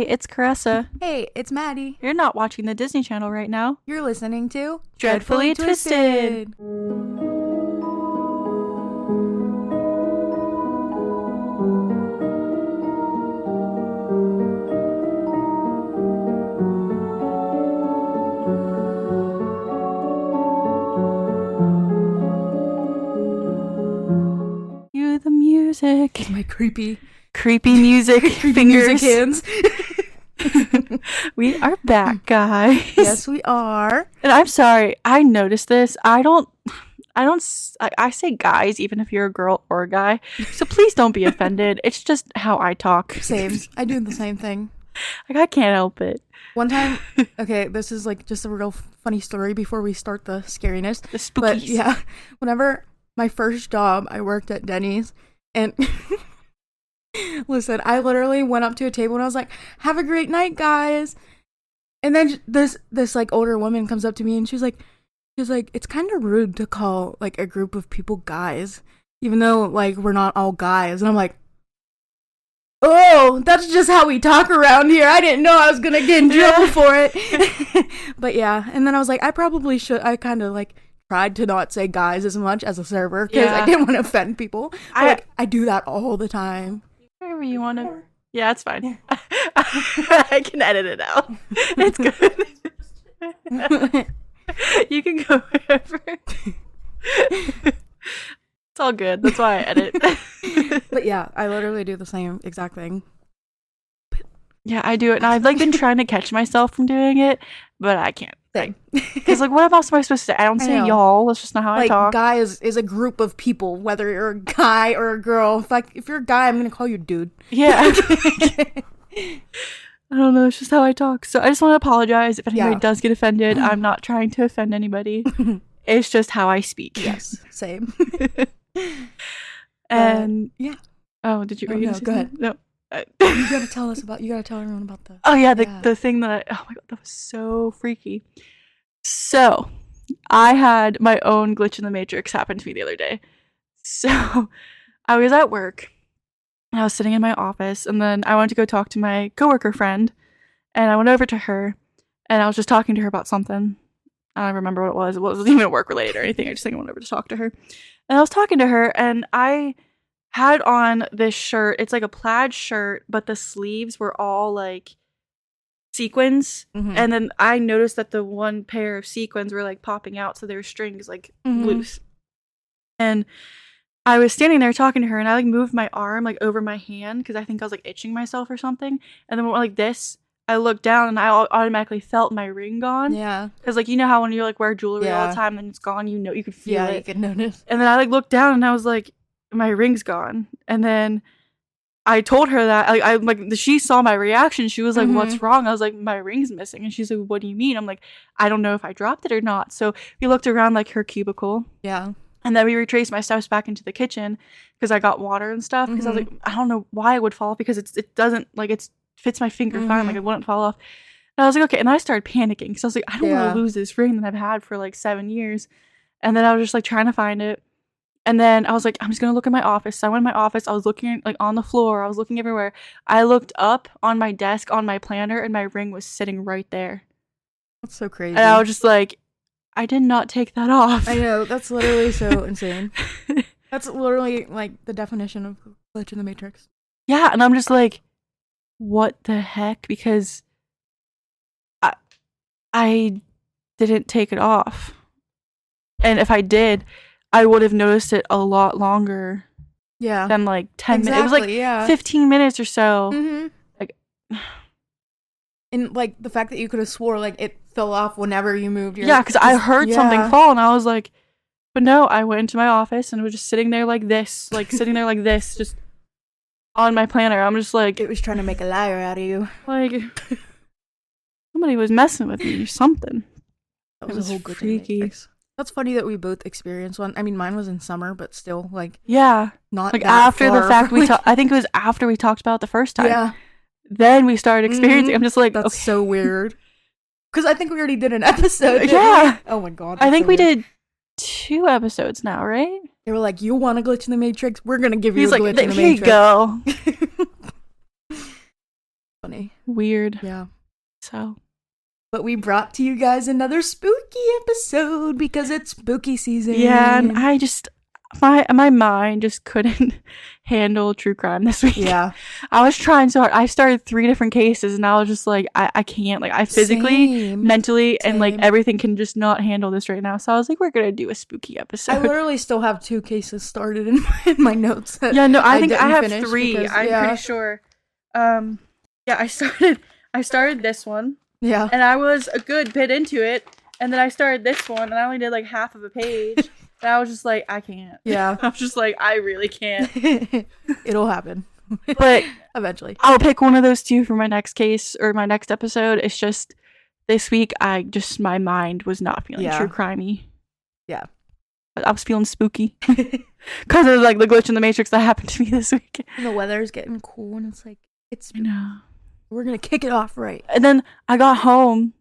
it's Caressa. Hey, it's Maddie. You're not watching the Disney Channel right now. You're listening to Dreadfully Twisted. You the music. My creepy music fingers. music hands. We are back, guys. Yes, we are. And I'm sorry, I noticed this. I say guys even if you're a girl or a guy. So please don't be offended. It's just how I talk. Same. I do the same thing. Like, I can't help it. One time, okay, this is like just a real funny story before we start the scariness. The spookies. But yeah, whenever my first job, I worked at Denny's, and listen, I literally went up to a table and I was like, "Have a great night, guys." And then this like older woman comes up to me and she's like, "It's kind of rude to call like a group of people guys, even though like we're not all guys." And I'm like, "Oh, that's just how we talk around here. I didn't know I was gonna get in trouble for it." But yeah, and then I was like, I probably should. I kind of like tried to not say guys as much as a server because I didn't want to offend people. But, I do that all the time. Wherever you want to. Yeah, it's fine. I can edit it out. It's good. You can go wherever. It's all good. That's why I edit. But yeah, I literally do the same exact thing. Yeah, I do it. And I've like been trying to catch myself from doing it, but I can't. Same. Because like, what else am I supposed to say? I don't say y'all. That's just not how I talk. Guy is a group of people, whether you're a guy or a girl. If you're a guy, I'm going to call you dude. Yeah. I don't know. It's just how I talk. So I just want to apologize if anybody does get offended. I'm not trying to offend anybody. It's just how I speak. Yes. Same. And yeah. Oh, did you? No, go ahead. No. You gotta tell everyone about the. Oh yeah, the thing that oh my god, that was so freaky. So, I had my own glitch in the Matrix happen to me the other day. So, I was at work, and I was sitting in my office, and then I wanted to go talk to my coworker friend, and I went over to her, and I was just talking to her about something. I don't remember what it was. It wasn't even work related or anything. I just think I went over to talk to her, and I was talking to her, and I had on this shirt. It's like a plaid shirt, but the sleeves were all like sequins. Mm-hmm. And then I noticed that the one pair of sequins were like popping out, so there were strings like loose. And I was standing there talking to her, and I like moved my arm like over my hand because I think I was like itching myself or something. And then when like this, I looked down and I automatically felt my ring gone. Yeah. Because like, you know how when you like wear jewelry all the time and then it's gone, you know, you could feel it. Yeah, you could notice. And then I like looked down and I was like, my ring's gone. And then I told her that she saw my reaction. She was like, what's wrong? I was like, my ring's missing. And she's like, what do you mean? I'm like, I don't know if I dropped it or not. So we looked around like her cubicle. Yeah. And then we retraced my steps back into the kitchen because I got water and stuff. Because I was like, I don't know why it would fall off because it doesn't like it fits my finger fine. Like it wouldn't fall off. And I was like, okay. And I started panicking because I was like, I don't want to lose this ring that I've had for like 7 years. And then I was just like trying to find it. And then I was like, I'm just going to look in my office. So I went in my office. I was looking like on the floor. I was looking everywhere. I looked up on my desk on my planner and my ring was sitting right there. That's so crazy. And I was just like, I did not take that off. I know. That's literally so insane. That's literally like the definition of glitch in the Matrix. Yeah. And I'm just like, what the heck? Because I didn't take it off. And if I did, I would have noticed it a lot longer. Yeah. Than like 10 minutes. It was like 15 minutes or so. Mm-hmm. Like, and like the fact that you could have swore like it fell off whenever you moved your. Yeah, because I heard something fall and I was like, but no, I went into my office and it was just sitting there like this, just on my planner. I'm just like, it was trying to make a liar out of you. Like, somebody was messing with me or something. That was a whole freaky. That's funny that we both experienced one. I mean, mine was in summer, but still, like, yeah, not like that after far the fact I think it was after we talked about it the first time. Yeah, then we started experiencing. I'm just like, that's so weird. Because I think we already did an episode. Yeah. Oh my god. I think we did 2 episodes now, right? They were like, "You want a glitch in the Matrix? We're gonna give you a glitch in the Matrix." Here you go. funny. Weird. Yeah. So. But we brought to you guys another spooky episode because it's spooky season. Yeah, and I just my mind just couldn't handle true crime this week. Yeah. I was trying so hard. I started 3 different cases and I was just like, I can't. Like I physically, Same. mentally, and like Same. everything can just not handle this right now. So I was like, we're gonna do a spooky episode. I literally still have 2 cases started in my notes. That yeah, no, I think I have didn't finish 3. because- I'm yeah. pretty sure. Yeah, I started this one. Yeah. And I was a good bit into it, and then I started this one, and I only did like half of a page, and I was just like, I can't. Yeah. I was just like, I really can't. It'll happen. But eventually. I'll pick one of those 2 for my next case or my next episode. It's just this week, my mind was not feeling true crimey. Yeah. I was feeling spooky because of like the glitch in the Matrix that happened to me this week. And the weather's getting cool, and it's like I know. We're gonna kick it off right. And then I got home,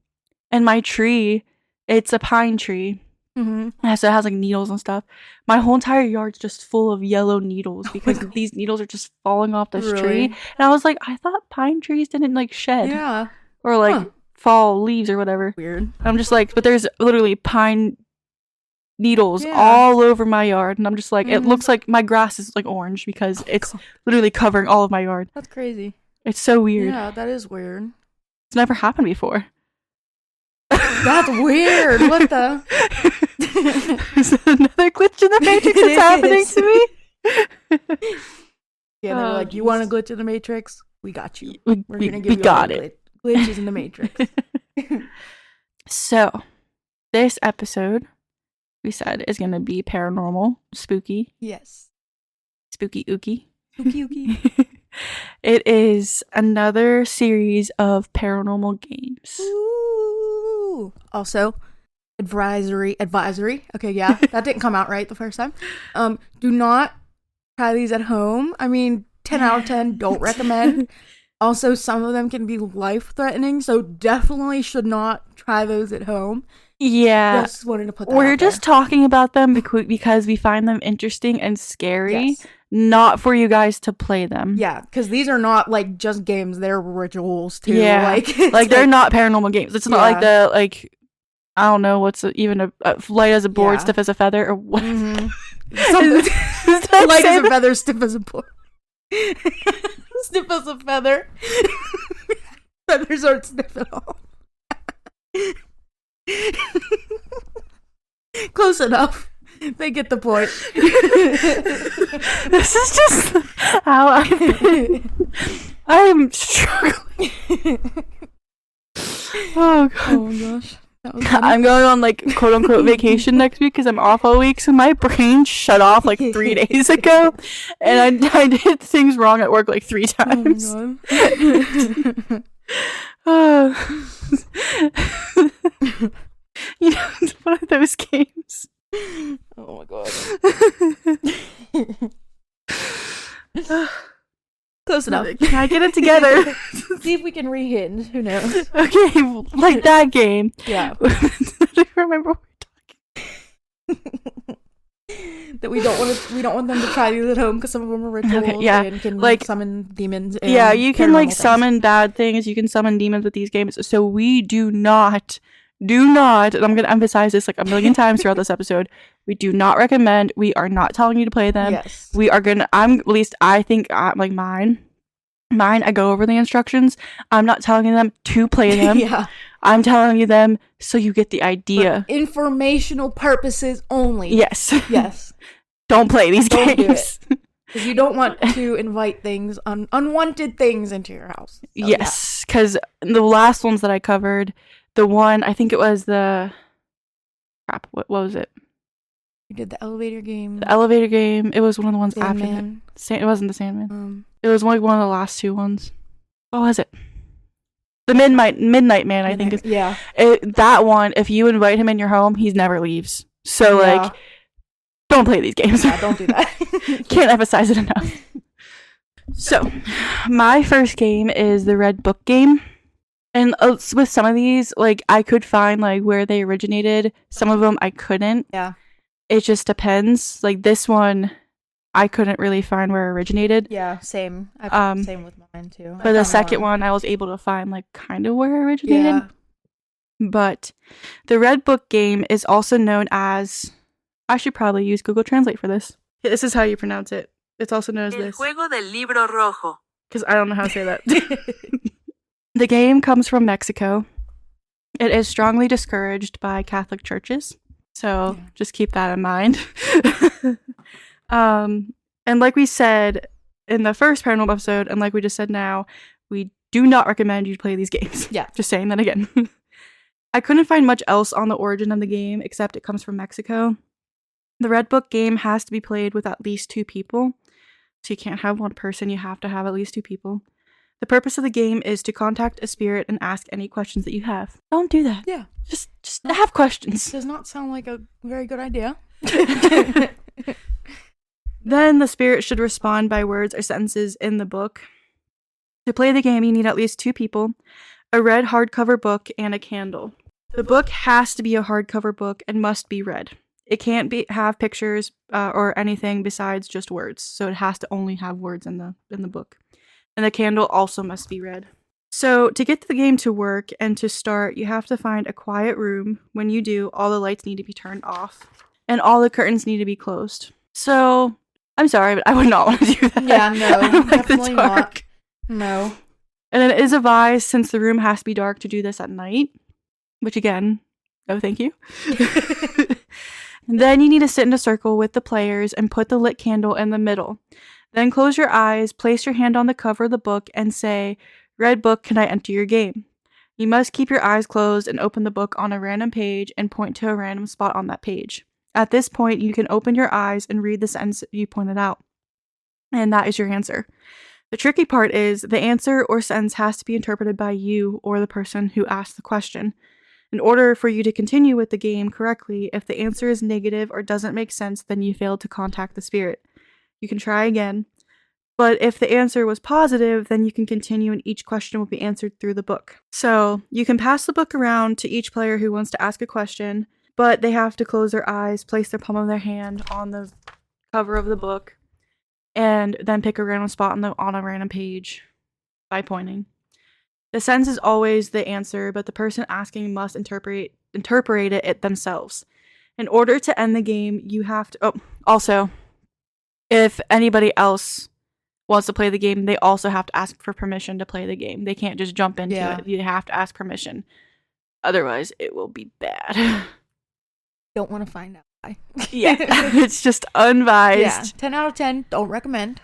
and my tree, it's a pine tree. Mm-hmm. So it has like needles and stuff. My whole entire yard's just full of yellow needles because these needles are just falling off this tree. And I was like, I thought pine trees didn't like shed. Yeah. Or like fall leaves or whatever. Weird. I'm just like, but there's literally pine needles all over my yard. And I'm just like, it looks like my grass is like orange because it's literally covering all of my yard. That's crazy. It's so weird. Yeah, that is weird. It's never happened before. That's weird. What the? Is that another glitch in the Matrix that's happening to me? Yeah, they're like, you want a glitch in the Matrix? We got you. We're gonna give we you got all it. Glitches in the Matrix. So, this episode, we said, is going to be paranormal, spooky. Yes. Spooky ooky. Spooky ooky. It is another series of paranormal games. Ooh. Also, advisory. Okay, yeah, that didn't come out right the first time. Do not try these at home. I mean, 10 out of 10, don't recommend. Also, some of them can be life-threatening, so definitely should not try those at home. Yeah. Just wanted to put that We're out just there. talking about them because we find them interesting and scary, Yes. not for you guys to play them. Yeah, because these are not like just games; they're rituals too. Yeah, like they're not paranormal games. It's not like the I don't know what's even a light as a board, stiff as a feather, or what. Mm-hmm. Light as a feather, stiff as a board. Stiff as a feather. Feathers aren't stiff at all. Close enough. They get the point. This is just how I'm struggling. Oh god. Oh my gosh. That was funny. I'm going on like quote unquote vacation next week because I'm off all week, so my brain shut off like 3 days ago, and I did things wrong at work like 3 times. Oh my god. You know, it's one of those games. Oh my god. Close enough. Can I get it together? See if we can rehinge. Who knows? Okay, like that game. Yeah. I don't remember what That we don't want them to try these at home because some of them are rituals and can like summon demons. And yeah, you can like paranormal things. summon bad things. You can summon demons with these games. So we do not, and I'm going to emphasize this like a million times throughout this episode. We do not recommend. We are not telling you to play them. Yes. We are going to, at least I think like mine, I go over the instructions. I'm not telling them to play them. Yeah. I'm telling you them so you get the idea. For informational purposes only. Yes. Yes. Don't play these Don't do games. Because you don't want to invite things, unwanted things into your house. So, yes, because the last ones that I covered, the one, I think it was the, crap, what was it? You did the elevator game. The elevator game. It was one of the ones after Sandman. that. It wasn't the Sandman. It was like one of the last 2 ones. What was it? The Midnight Man, I think. Yeah. That one, if you invite him in your home, he never leaves. So, like, don't play these games. Yeah, don't do that. Can't emphasize it enough. So, my first game is the Red Book game. And with some of these, like, I could find, like, where they originated. Some of them I couldn't. Yeah. It just depends. Like, this one, I couldn't really find where it originated. Yeah, same. Same with mine too. But the second one, I was able to find like kind of where it originated. Yeah. But the Red Book game is also known as, I should probably use Google Translate for this. This is how you pronounce it. It's also known as El this. juego del libro rojo. Because I don't know how to say that. The game comes from Mexico. It is strongly discouraged by Catholic churches. So just keep that in mind. And like we said in the first Paranormal episode, and like we just said now, we do not recommend you play these games. Yeah. Just saying that again. I couldn't find much else on the origin of the game except it comes from Mexico. The Red Book game has to be played with at least 2 people. So you can't have one person, you have to have at least 2 people. The purpose of the game is to contact a spirit and ask any questions that you have. Don't do that. Yeah. Just have questions. Does not sound like a very good idea. Then the spirit should respond by words or sentences in the book. To play the game, you need at least 2 people, a red hardcover book, and a candle. The book has to be a hardcover book and must be read. It can't have pictures or anything besides just words, so it has to only have words in the book. And the candle also must be red. So to get the game to work and to start, you have to find a quiet room. When you do, all the lights need to be turned off and all the curtains need to be closed. So I'm sorry, but I would not want to do that. Yeah, no, I don't like the definitely dark. not. No. And it is advised, since the room has to be dark, to do this at night. Which again, no thank you. Then you need to sit in a circle with the players and put the lit candle in the middle. Then close your eyes, place your hand on the cover of the book, and say, "Red Book, can I enter your game?" You must keep your eyes closed and open the book on a random page and point to a random spot on that page. At this point, you can open your eyes and read the sentence you pointed out. And that is your answer. The tricky part is the answer or sentence has to be interpreted by you or the person who asked the question. In order for you to continue with the game correctly, if the answer is negative or doesn't make sense, then you failed to contact the spirit. You can try again. But if the answer was positive, then you can continue and each question will be answered through the book. So you can pass the book around to each player who wants to ask a question, but they have to close their eyes, place their palm of their hand on the cover of the book, and then pick a random spot on a random page by pointing. The sentence is always the answer, but the person asking must interpret it themselves. In order to end the game, you have to... Oh, also, if anybody else wants to play the game, they also have to ask for permission to play the game. They can't just jump into it. You have to ask permission. Otherwise, it will be bad. Don't want to find out why. Yeah, it's just unvised. Yeah, 10 out of 10. Don't recommend.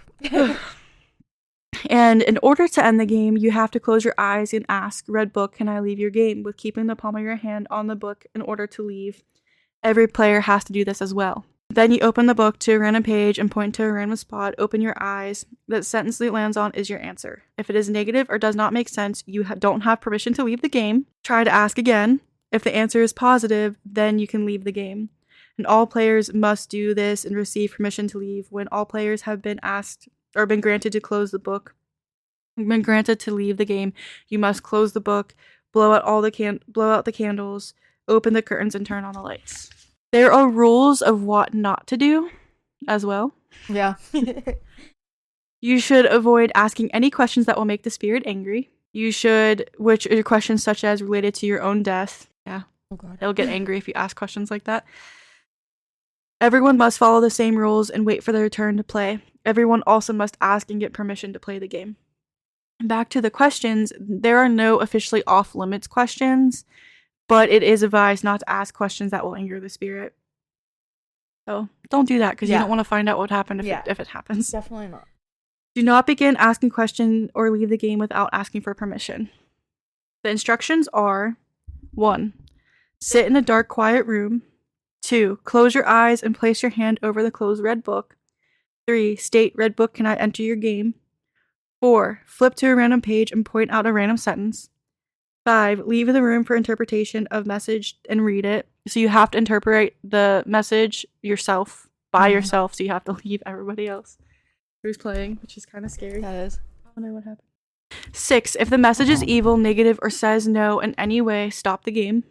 And in order to end the game, you have to close your eyes and ask, "Red Book, can I leave your game?" with keeping the palm of your hand on the book in order to leave. Every player has to do this as well. Then you open the book to a random page and point to a random spot, open your eyes. The sentence it lands on is your answer. If it is negative or does not make sense, you don't have permission to leave the game. Try to ask again. If the answer is positive, then you can leave the game. And all players must do this and receive permission to leave. When all players have been asked or been granted to close the book, been granted to leave the game, you must close the book, blow out the candles, open the curtains, and turn on the lights. There are rules of what not to do as well. Yeah. You should avoid asking any questions that will make the spirit angry. Which are questions such as related to your own death. Yeah. Oh God. They'll get angry if you ask questions like that. Everyone must follow the same rules and wait for their turn to play. Everyone also must ask and get permission to play the game. Back to the questions, there are no officially off-limits questions, but it is advised not to ask questions that will anger the spirit. So don't do that because you don't want to find out what happened if it happens. Definitely not. Do not begin asking questions or leave the game without asking for permission. The instructions are: 1. Sit in a dark, quiet room. 2. Close your eyes and place your hand over the closed red book. 3. State, "Red Book, can I enter your game?" 4. Flip to a random page and point out a random sentence. 5. Leave the room for interpretation of message and read it. So you have to interpret the message yourself, by yourself, so you have to leave everybody else who's playing, which is kind of scary. That is. I don't know what happened. 6. If the message is evil, negative, or says no in any way, stop the game.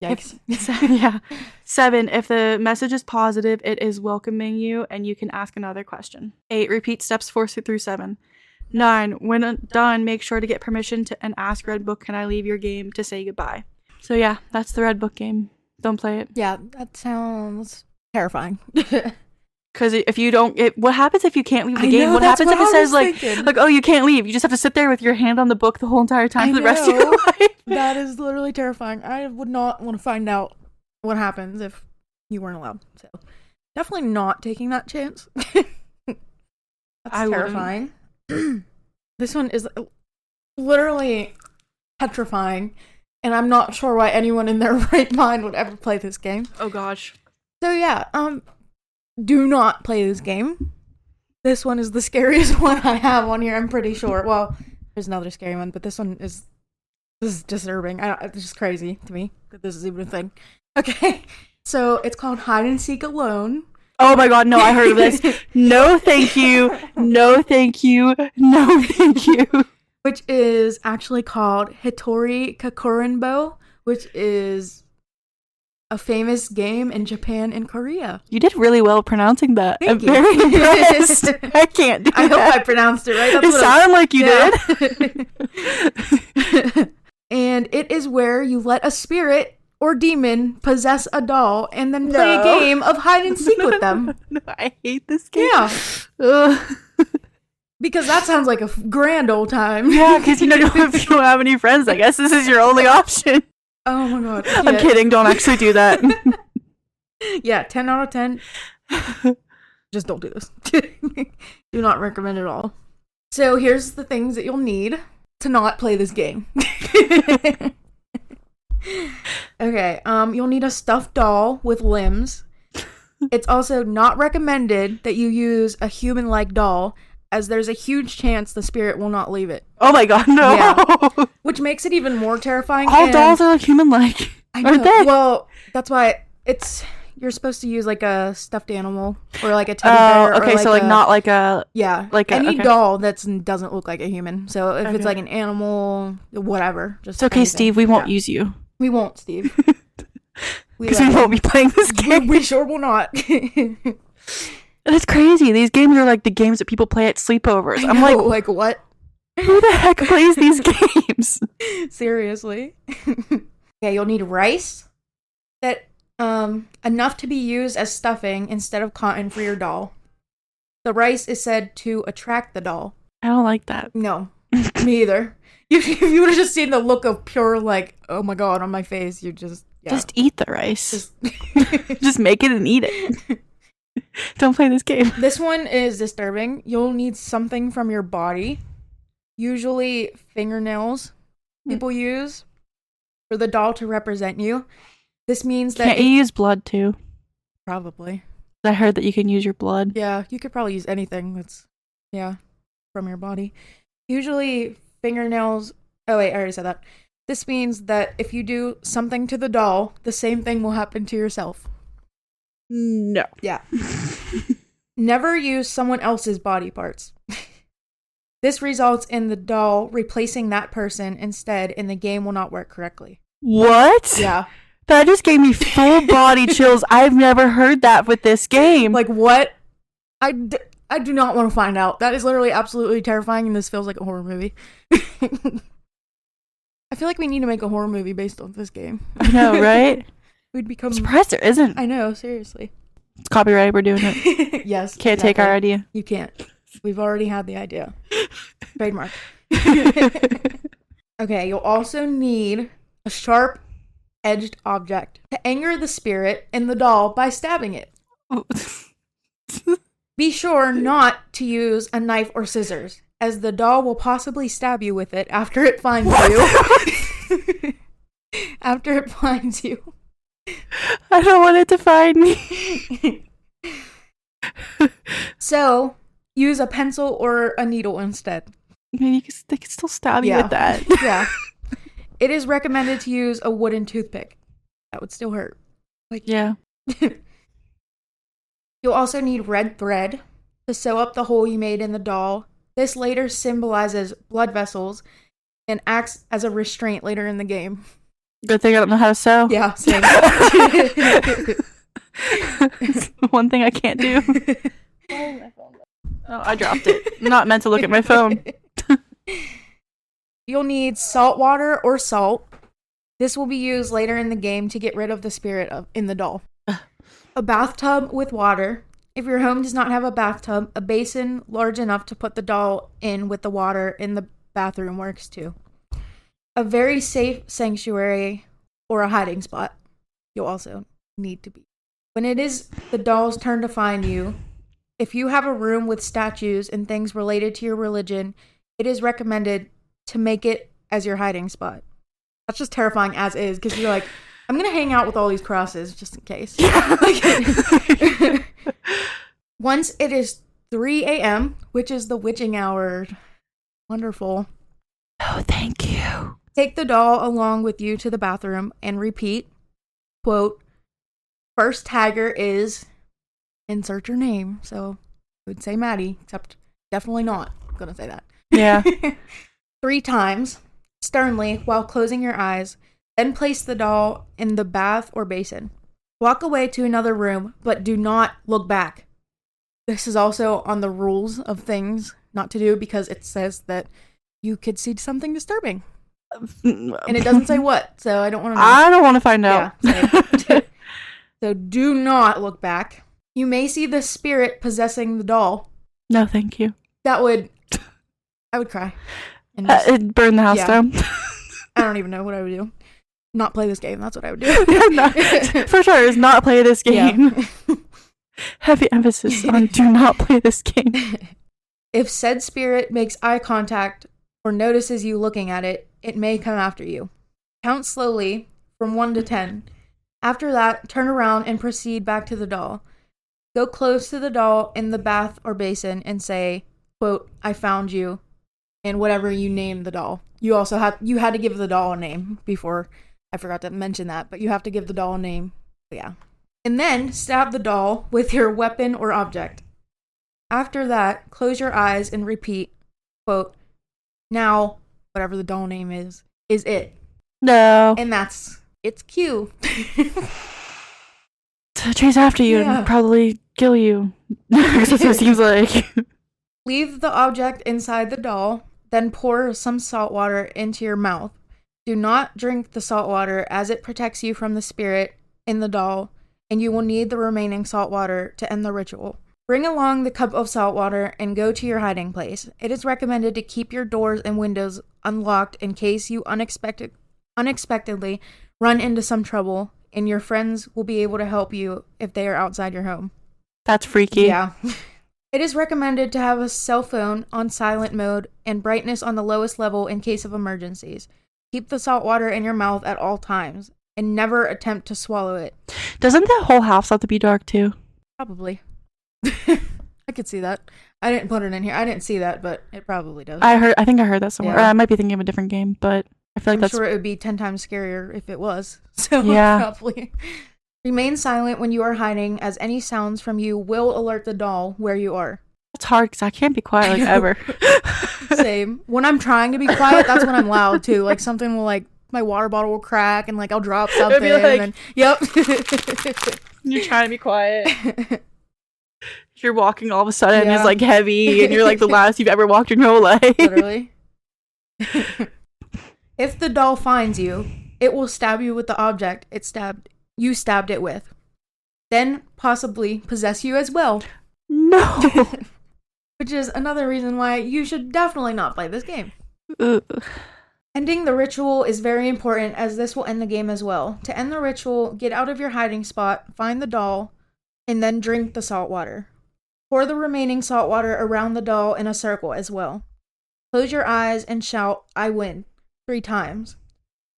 Yikes. Yeah. 7, if the message is positive, it is welcoming you and you can ask another question. 8, repeat steps 4 through 7. 9, when done, make sure to get permission to and ask Red Book, can I leave your game, to say goodbye. So yeah, that's the Red Book game. Don't play it. Yeah, that sounds terrifying. Because if you don't, what happens if you can't leave the I game? know, What that's happens if what it I says was thinking. like, oh, you can't leave. You just have to sit there with your hand on the book the whole entire time I for the rest of your know. life. That is literally terrifying. I would not want to find out what happens if you weren't allowed. So definitely not taking that chance. That's terrifying. This one is literally petrifying, and I'm not sure why anyone in their right mind would ever play this game. Oh gosh. So yeah, do not play this game. This one is the scariest one I have on here, I'm pretty sure. Well, there's another scary one, but this is disturbing. It's just crazy to me that this is even a thing. Okay, so it's called Hide and Seek Alone. Oh my god, no, I heard of this. No thank you. No thank you. No thank you. Which is actually called Hitori Kakurenbo, which is a famous game in Japan and Korea. You did really well pronouncing that. I'm Thank you. very impressed. I can't do I that. hope I pronounced it right. It sounded like you did. And it is where you let a spirit or demon possess a doll and then play a game of hide and seek with them. No, I hate this game. Yeah. Ugh. Because that sounds like a grand old time. Yeah, because if you don't have any friends, I guess this is your only option. Oh my god. I'm kidding. Don't actually do that. Yeah, 10 out of 10. Just don't do this. Do not recommend it at all. So here's the things that you'll need to not play this game. Okay, you'll need a stuffed doll with limbs. It's also not recommended that you use a human-like doll, as there's a huge chance the spirit will not leave it. Oh my god, no. Yeah. Which makes it even more terrifying. All dolls are like human-like. I know. Aren't they? Well, that's why you're supposed to use like a stuffed animal or like a teddy bear. Okay, so like not like a... Yeah, like any okay. doll that doesn't look like a human. So if it's Okay. like an animal, whatever. Just It's okay, anything. Steve. We won't Yeah. use you. We won't, Steve. Because we won't be playing this game. We sure will not. It's crazy. These games are like the games that people play at sleepovers. I'm like, what? who the heck plays these games? Seriously. Okay, you'll need rice that enough to be used as stuffing instead of cotton for your doll. The rice is said to attract the doll. I don't like that. No, me either. If you would have just seen the look of pure like, oh my god, on my face, you just eat the rice. Just make it and eat it. Don't play this game. This one is disturbing. You'll need something from your body, usually fingernails. People use for the doll to represent you. This means that Can't you use blood too? probably. I heard that you can use your blood. Yeah, you could probably use anything that's from your body. Usually fingernails. Oh wait, I already said that. This means that if you do something to the doll, the same thing will happen to yourself. No. Yeah. Never use someone else's body parts. This results in the doll replacing that person instead, and the game will not work correctly. What? Yeah. That just gave me full body chills. I've never heard that with this game. Like, what? I do not want to find out. That is literally absolutely terrifying, and this feels like a horror movie. I feel like we need to make a horror movie based on this game. I know, right? We'd become... I'm surprised there isn't. I know, seriously. It's copyrighted. We're doing it. Yes. Can't take our idea. You can't. We've already had the idea. Trademark. Okay, you'll also need a sharp-edged object to anger the spirit in the doll by stabbing it. Be sure not to use a knife or scissors, as the doll will possibly stab you with it after it finds you. After it finds you. I don't want it to find me. So, use a pencil or a needle instead. Maybe they could still stab you with that. Yeah. It is recommended to use a wooden toothpick. That would still hurt. Like, yeah. You'll also need red thread to sew up the hole you made in the doll. This later symbolizes blood vessels and acts as a restraint later in the game. Good thing I don't know how to sew. Yeah, same. It's one thing I can't do. Oh, I dropped it. Not meant to look at my phone. You'll need salt water or salt. This will be used later in the game to get rid of the spirit in the doll. A bathtub with water. If your home does not have a bathtub, a basin large enough to put the doll in with the water in the bathroom works too. A very safe sanctuary or a hiding spot you'll also need to be. When it is the doll's turn to find you, if you have a room with statues and things related to your religion, it is recommended to make it as your hiding spot. That's just terrifying as is, because you're like, I'm going to hang out with all these crosses just in case. Once it is 3 a.m., which is the witching hour. Wonderful. Oh, thank you. Take the doll along with you to the bathroom and repeat, quote, first tagger is, insert your name. So I would say Maddie, except definitely not going to say that. Yeah. 3 times, sternly, while closing your eyes. Then place the doll in the bath or basin. Walk away to another room, but do not look back. This is also on the rules of things not to do, because it says that you could see something disturbing. And it doesn't say what, so I don't want to know. I don't want to find out. Yeah, so do not look back. You may see the spirit possessing the doll. No, thank you. I would cry. And It'd burn the house down. I don't even know what I would do. Not play this game. That's what I would do. For sure, is not play this game. Yeah. Heavy emphasis on do not play this game. If said spirit makes eye contact or notices you looking at it, it may come after you. Count slowly from 1 to 10. After that, turn around and proceed back to the doll. Go close to the doll in the bath or basin and say, quote, I found you, and whatever you name the doll. You had to give the doll a name before. I forgot to mention that, but you have to give the doll a name. But yeah. And then stab the doll with your weapon or object. After that, close your eyes and repeat, quote, now, whatever the doll name is it. No. And it's Q. To chase after you and probably kill you. That's what it seems like. Leave the object inside the doll, then pour some salt water into your mouth. Do not drink the salt water, as it protects you from the spirit in the doll, and you will need the remaining salt water to end the ritual. Bring along the cup of salt water and go to your hiding place. It is recommended to keep your doors and windows unlocked in case you unexpectedly run into some trouble, and your friends will be able to help you if they are outside your home. That's freaky. Yeah. It is recommended to have a cell phone on silent mode and brightness on the lowest level in case of emergencies. Keep the salt water in your mouth at all times and never attempt to swallow it. Doesn't the whole house have to be dark too? Probably. I could see that. I didn't put it in here. I didn't see that, but it probably does. I think I heard that somewhere. Yeah. Or I might be thinking of a different game, but I feel like I'm sure it would be 10 times scarier if it was. So yeah. Probably. Remain silent when you are hiding, as any sounds from you will alert the doll where you are. It's hard because I can't be quiet like ever. Same. When I'm trying to be quiet, that's when I'm loud too. Like something will my water bottle will crack and I'll drop something. It'll be like, and then, yep. You're trying to be quiet. You're walking all of a sudden Yeah. it's heavy and you're the last you've ever walked in your whole life. Literally. If the doll finds you, it will stab you with the object you stabbed it with. Then possibly possess you as well. No. Which is another reason why you should definitely not play this game. Ugh. Ending the ritual is very important, as this will end the game as well. To end the ritual, get out of your hiding spot, find the doll, and then drink the salt water. Pour the remaining salt water around the doll in a circle as well. Close your eyes and shout, I win, 3 times.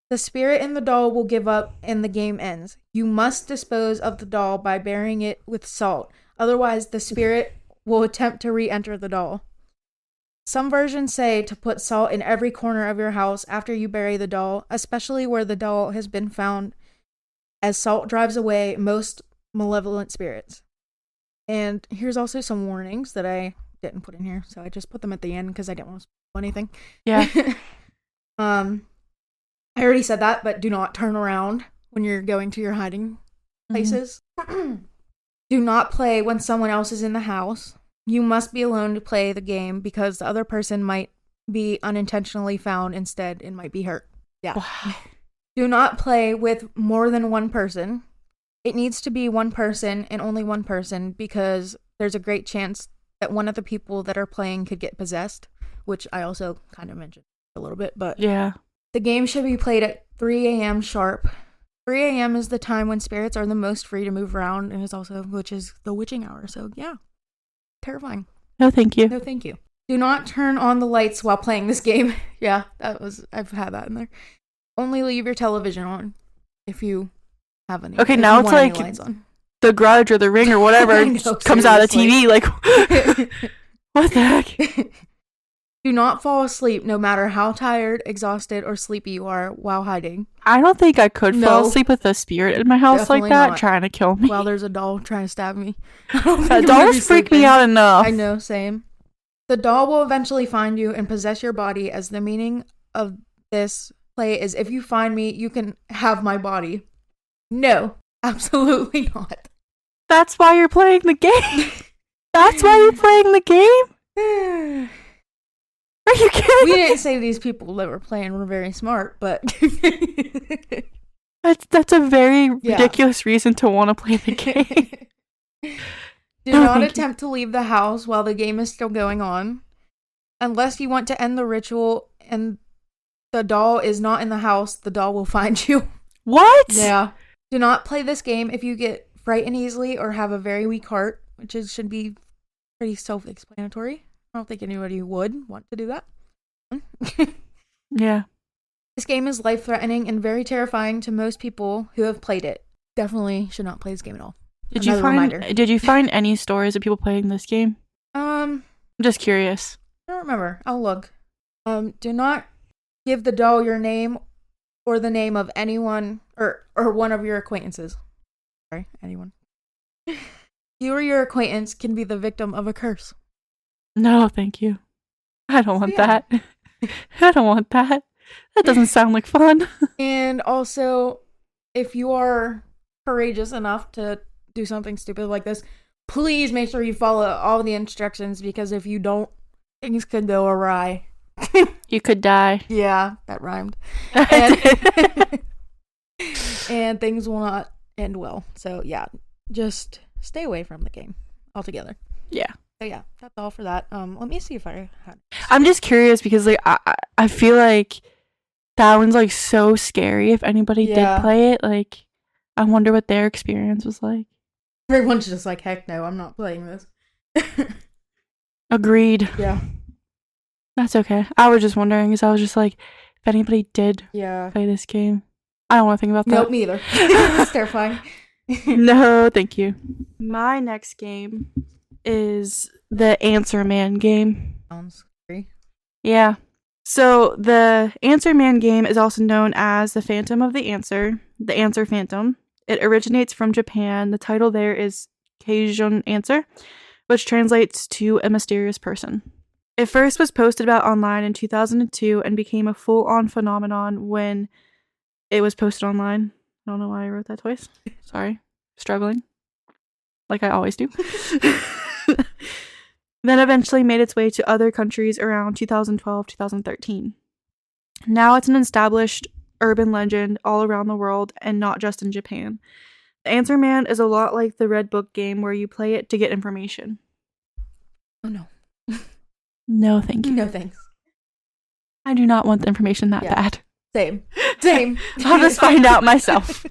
The spirit in the doll will give up and the game ends. You must dispose of the doll by burying it with salt. Otherwise, the spirit will attempt to re-enter the doll. Some versions say to put salt in every corner of your house after you bury the doll, especially where the doll has been found, as salt drives away most malevolent spirits. And here's also some warnings that I didn't put in here, so I just put them at the end because I didn't want to spoil anything. Yeah. I already said that, but do not turn around when you're going to your hiding places. Do not play when someone else is in the house. You must be alone to play the game because the other person might be unintentionally found instead and might be hurt. Yeah. Wow. Do not play with more than one person. It needs to be one person and only one person because there's a great chance that one of the people that are playing could get possessed, which I also kind of mentioned a little bit, but Yeah. the game should be played at 3 a.m. sharp. 3 a.m. is the time when spirits are the most free to move around, and is also, which is the witching hour. So yeah, terrifying. No, thank you. No, thank you. Do not turn on the lights while playing this game. Yeah, I've had that in there. Only leave your television on if you have any. Okay, if now you it's want any like lights on. The Grudge or The Ring or whatever I know, comes out of the TV. Like, what the heck? Do not fall asleep no matter how tired, exhausted, or sleepy you are while hiding. I don't think I could fall No. asleep with a spirit in my house Definitely like that not. trying to kill me. While there's a doll trying to stab me. I don't think That I'm gonna be doll's freak me sleeping. out enough. I know, same. The doll will eventually find you and possess your body, as the meaning of this play is if you find me, you can have my body. No, absolutely not. That's why you're playing the game. That's why you're playing the game? Are you kidding? We didn't say these people that were playing were very smart, but That's a very Yeah. ridiculous reason to want to play the game. do No, not thank you. attempt to leave the house while the game is still going on. Unless you want to end the ritual and the doll is not in the house, the doll will find you. What? Yeah. Do not play this game if you get frightened easily or have a very weak heart, which should be pretty self-explanatory. I don't think anybody would want to do that. Yeah. This game is life-threatening and very terrifying to most people who have played it. Definitely should not play this game at all. Did Another you find reminder. Did you find any stories of people playing this game? I I'm just curious. don't remember. I'll look. Do not give the doll your name or the name of anyone or one of your acquaintances. Sorry, anyone. You or your acquaintance can be the victim of a curse. No, thank you. I don't want Yeah. that. I don't want that. That doesn't sound like fun. And also, if you are courageous enough to do something stupid like this, please make sure you follow all the instructions, because if you don't, things could go awry. You could die. Yeah, that rhymed. And things will not end well. So yeah, just stay away from the game altogether. Yeah. So yeah, that's all for that. Let me see if I had. I'm just curious because like I feel like that one's like so scary. If anybody Yeah. did play it, like I wonder what their experience was like. Everyone's just like, heck no, I'm not playing this. Agreed. Yeah. That's okay. I was just wondering because I was just like, if anybody did Yeah. play this game, I don't want to think about that. Nope, me either. It's terrifying. No, thank you. My next game is the Answer Man game. Sounds scary. Yeah. So the Answer Man game is also known as the Phantom of the Answer Phantom. It originates from Japan. The title there is Keijun Answer, which translates to a mysterious person. It first was posted about online in 2002 and became a full-on phenomenon when it was posted online. I don't know why I wrote that twice. Sorry. Struggling. Like I always do. Then eventually made its way to other countries around 2012, 2013. Now it's an established urban legend all around the world and not just in Japan. The Answer Man is a lot like the Red Book game where you play it to get information. Oh no. No, thank you. No thanks. I do not want the information that Yeah. bad. Same. Same. I'll just find out myself.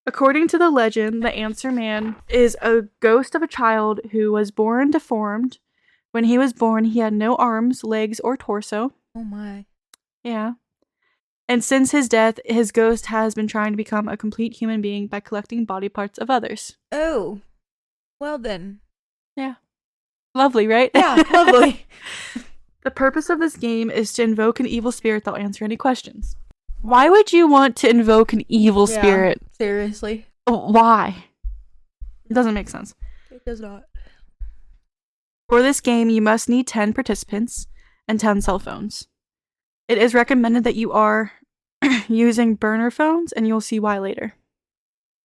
According to the legend, the Answer Man is a ghost of a child who was born deformed. When he was born, he had no arms, legs, or torso. Oh my. Yeah. And since his death, his ghost has been trying to become a complete human being by collecting body parts of others. Oh. Well then. Yeah. Lovely, right? Yeah, lovely. The purpose of this game is to invoke an evil spirit that'll answer any questions. Why would you want to invoke an evil Yeah. spirit? Seriously. Why? It doesn't make sense. It does not. For this game, you must need 10 participants and 10 cell phones. It is recommended that you are using burner phones, and you'll see why later.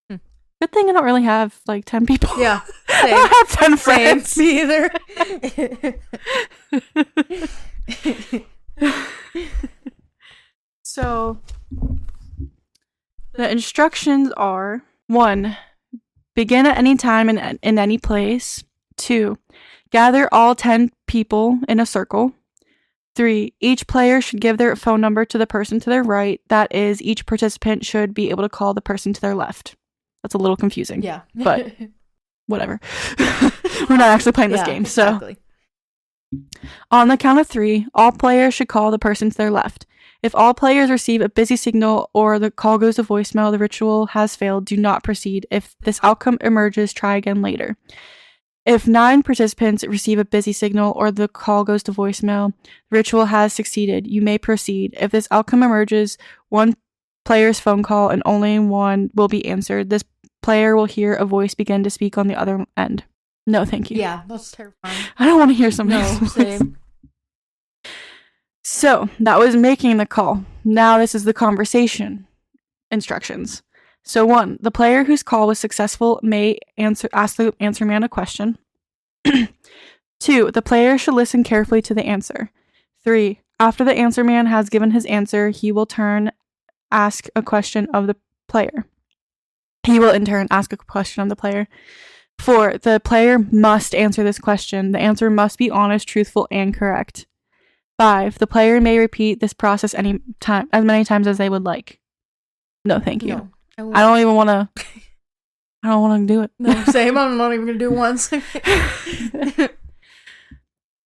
Hmm. Good thing I don't really have like 10 people. Yeah. I don't have 10 friends. Same. Me either. So, the instructions are 1. Begin at any time in any place. 2. Gather all 10 people in a circle. 3. Each player should give their phone number to the person to their right. That is, each participant should be able to call the person to their left. That's a little confusing. Yeah. But whatever. We're not actually playing this game. Exactly. So, on the count of 3, all players should call the person to their left. If all players receive a busy signal or the call goes to voicemail, the ritual has failed. Do not proceed. If this outcome emerges, try again later. If 9 participants receive a busy signal or the call goes to voicemail, the ritual has succeeded. You may proceed. If this outcome emerges, 1 player's phone call and only 1 will be answered. This player will hear a voice begin to speak on the other end. No, thank you. Yeah, that's terrifying. I don't want to hear somebody's No, voice. same. So, that was making the call. Now this is the conversation instructions. So 1, the player whose call was successful may ask the answer man a question. 2, the player should listen carefully to the answer. 3, after the answer man has given his answer, he will ask a question of the player. He will in turn ask a question of the player. 4, the player must answer this question. The answer must be honest, truthful, and correct. 5, the player may repeat this process as many times as they would like. No, thank you. No, I don't even want to. I don't want to do it. No, same. I'm not even gonna do it once.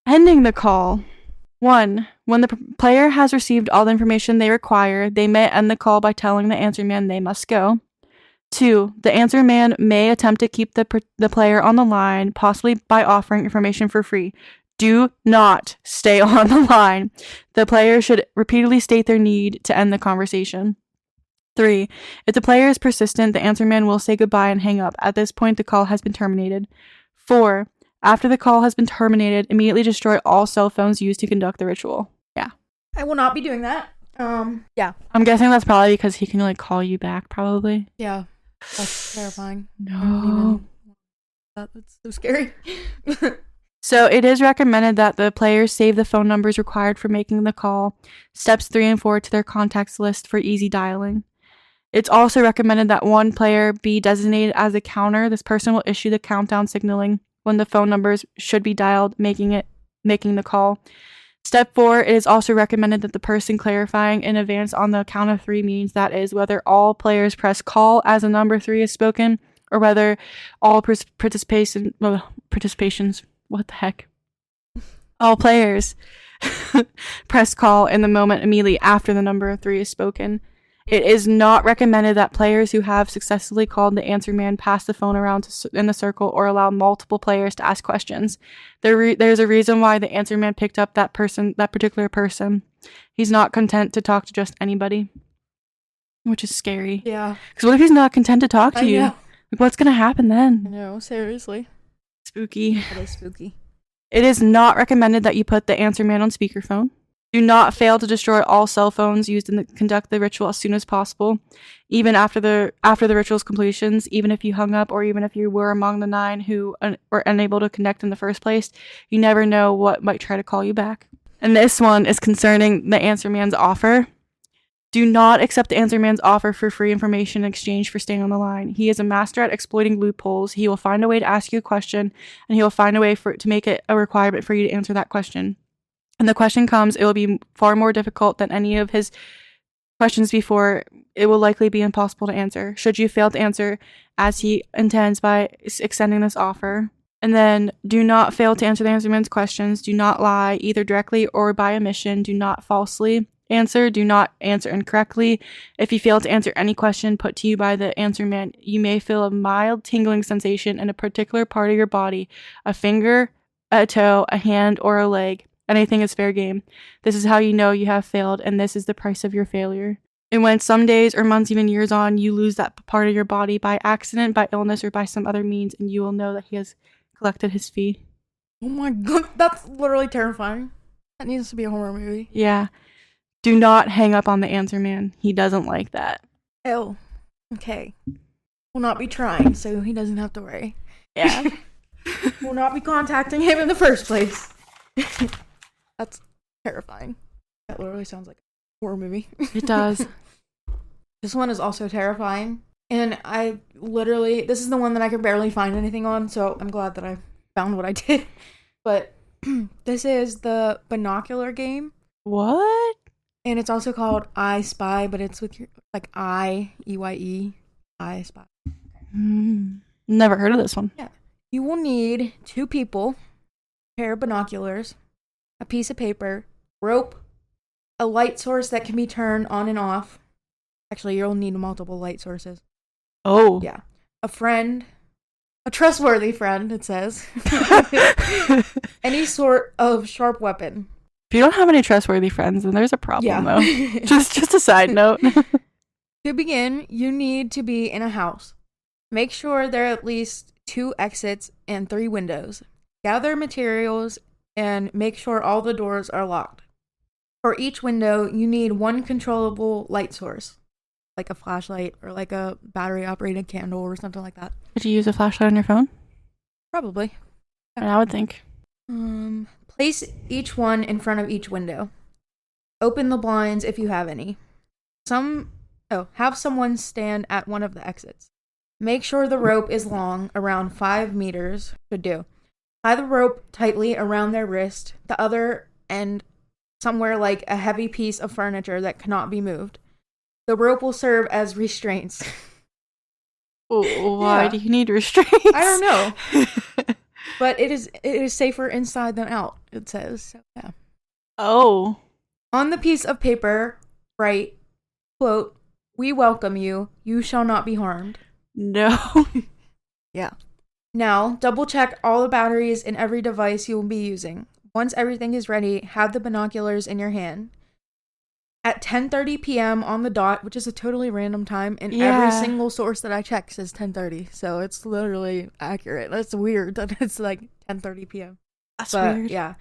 Ending the call. 1, when the player has received all the information they require, they may end the call by telling the answer man they must go. 2, the answer man may attempt to keep the player on the line, possibly by offering information for free. Do not stay on the line. The player should repeatedly state their need to end the conversation. 3, if the player is persistent, the answer man will say goodbye and hang up. At this point, the call has been terminated. 4, after the call has been terminated, immediately destroy all cell phones used to conduct the ritual. Yeah. I will not be doing that. Yeah. I'm guessing that's probably because he can, like, call you back, probably. Yeah. That's terrifying. No. That's so scary. So it is recommended that the players save the phone numbers required for making the call, steps 3 and 4 to their contacts list for easy dialing. It's also recommended that 1 player be designated as a counter. This person will issue the countdown signaling when the phone numbers should be dialed, making the call. Step 4, it is also recommended that the person clarifying in advance on the count of 3 means that is whether all players press call as a number 3 is spoken, or whether all participations, what the heck? All players press call in the moment immediately after the number 3 is spoken. It is not recommended that players who have successfully called the answer man pass the phone around in the circle or allow multiple players to ask questions. There's a reason why the answer man picked up that particular person. He's not content to talk to just anybody, which is scary. Yeah. Because what if he's not content to talk to you? know. Like, what's gonna happen I then? know, seriously. Spooky. That is spooky. It is not recommended that you put the answer man on speakerphone. Do not fail to destroy all cell phones used to conduct the ritual as soon as possible, even after the ritual's completions. Even if you hung up, or even if you were among the 9 who were unable to connect in the first place, you never know what might try to call you back. And this one is concerning the answer man's offer. Do not accept the answer man's offer for free information in exchange for staying on the line. He is a master at exploiting loopholes. He will find a way to ask you a question, and he will find a way to make it a requirement for you to answer that question. And the question comes, it will be far more difficult than any of his questions before. It will likely be impossible to answer. Should you fail to answer as he intends by extending this offer. And then do not fail to answer the answer man's questions. Do not lie, either directly or by omission. Do not falsely answer. Do not answer incorrectly. If you fail to answer any question put to you by the answer man, you may feel a mild tingling sensation in a particular part of your body, a finger, a toe, a hand, or a leg. Anything is fair game. This is how you know you have failed, and this is the price of your failure. And when some days or months, even years on, you lose that part of your body by accident, by illness, or by some other means, and you will know that he has collected his fee. Oh my god, that's literally terrifying. That needs to be a horror movie. Yeah. Do not hang up on the answer man. He doesn't like that. Oh, okay. We'll not be trying, so he doesn't have to worry. Yeah. We'll not be contacting him in the first place. That's terrifying. That literally sounds like a horror movie. It does. This one is also terrifying. And this is the one that I can barely find anything on, so I'm glad that I found what I did. But this is the binocular game. What? And it's also called I Spy, but it's with your, like, EYE, I Spy. Never heard of this one. Yeah. You will need 2 people, a pair of binoculars, a piece of paper, rope, a light source that can be turned on and off. Actually, you'll need multiple light sources. Oh. Yeah. A friend, a trustworthy friend, it says. Any sort of sharp weapon. If you don't have any trustworthy friends, then there's a problem, though. Just a side note. To begin, you need to be in a house. Make sure there are at least 2 exits and 3 windows. Gather materials and make sure all the doors are locked. For each window, you need 1 controllable light source, like a flashlight or like a battery-operated candle or something like that. Did you use a flashlight on your phone? Probably. I would think. Place each one in front of each window. Open the blinds if you have any. Have someone stand at one of the exits. Make sure the rope is long, around 5 meters. Should do. Tie the rope tightly around their wrist, the other end somewhere like a heavy piece of furniture that cannot be moved. The rope will serve as restraints. Why do you need restraints? I don't know. But it is safer inside than out, it says. So, yeah. Oh. On the piece of paper, write, quote, "We welcome you. You shall not be harmed." No. Yeah. Now, double check all the batteries in every device you will be using. Once everything is ready, have the binoculars in your hand. At 10:30 p.m. on the dot, which is a totally random time, and every single source that I check says 10:30, so it's literally accurate. That's weird that it's like 10:30 p.m. That's weird. Yeah.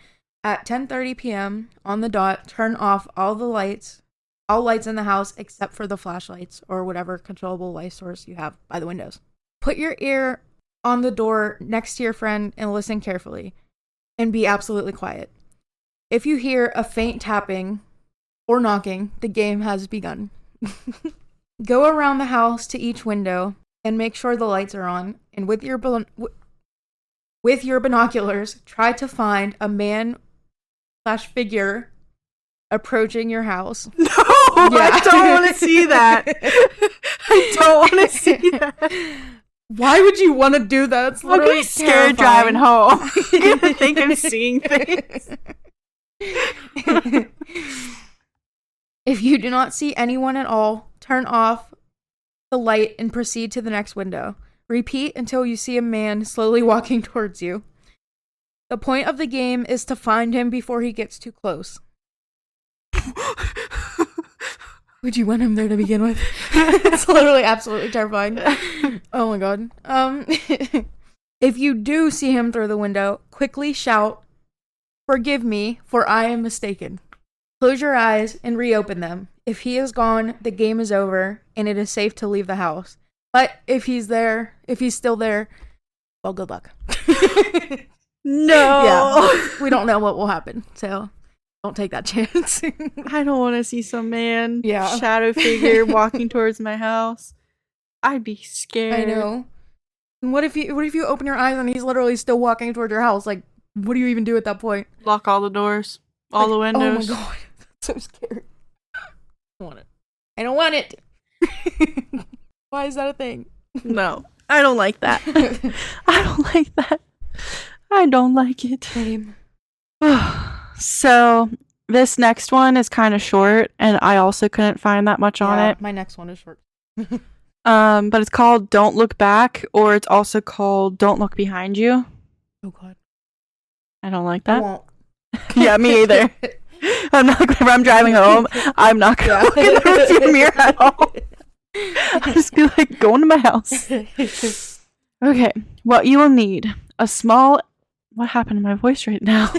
At 10:30 p.m. on the dot, turn off all lights in the house except for the flashlights or whatever controllable light source you have by the windows. Put your ear on the door next to your friend and listen carefully, and be absolutely quiet. If you hear a faint tapping or knocking, the game has begun. Go around the house to each window and make sure the lights are on, and with your binoculars, try to find a man/figure approaching your house. No, I don't want to see that. I don't want to see that. Why would you want to do that? It's I'll literally be scared driving home. I'm gonna think I'm seeing things. If you do not see anyone at all, turn off the light and proceed to the next window. Repeat until you see a man slowly walking towards you. The point of the game is to find him before he gets too close. Would you want him there to begin with? It's literally absolutely terrifying. Oh my god. If you do see him through the window, quickly shout, "Forgive me, for I am mistaken." Close your eyes and reopen them. If he is gone, the game is over, and it is safe to leave the house. But if he's still there, well, good luck. No. Yeah, we don't know what will happen, so don't take that chance. I don't want to see some man, Yeah. shadow figure walking towards my house. I'd be scared. I know. And what if you open your eyes and he's literally still walking toward your house? Like, what do you even do at that point? Lock all the doors, all the windows. Oh my god, that's so scary. I don't want it. I don't want it. Why is that a thing? No, I don't like that. I don't like that. I don't like it. Same. So this next one is kind of short, and I also couldn't find that much on it. My next one is short. But it's called "Don't Look Back," or it's also called "Don't Look Behind You." Oh god. I don't like I that. won't. Yeah, me either. I'm not. Whenever I'm driving home, I'm not gonna look in the rearview mirror at all. I'm just gonna go into my house. Okay, what you will need: a small. What happened to my voice right now?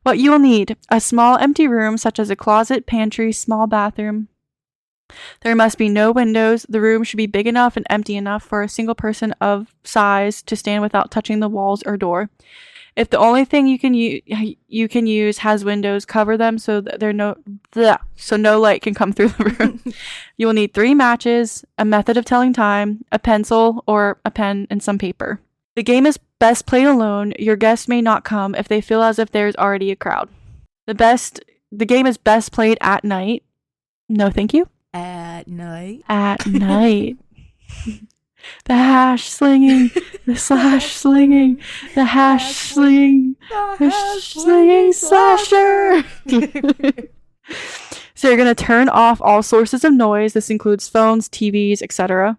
What you will need: a small empty room such as a closet, pantry, small bathroom. There must be no windows. The room should be big enough and empty enough for a single person of size to stand without touching the walls or door. If the only thing you can use has windows, cover them so that no light can come through the room. You will need 3 matches, a method of telling time, a pencil or a pen, and some paper. The game is best played alone. Your guests may not come if they feel as if there's already a crowd. The game is best played at night. No, thank you. At night. At night. The hash slinging, the slash slinging, the hash slinging, the slinging slasher. So you're going to turn off all sources of noise. This includes phones, TVs, etc.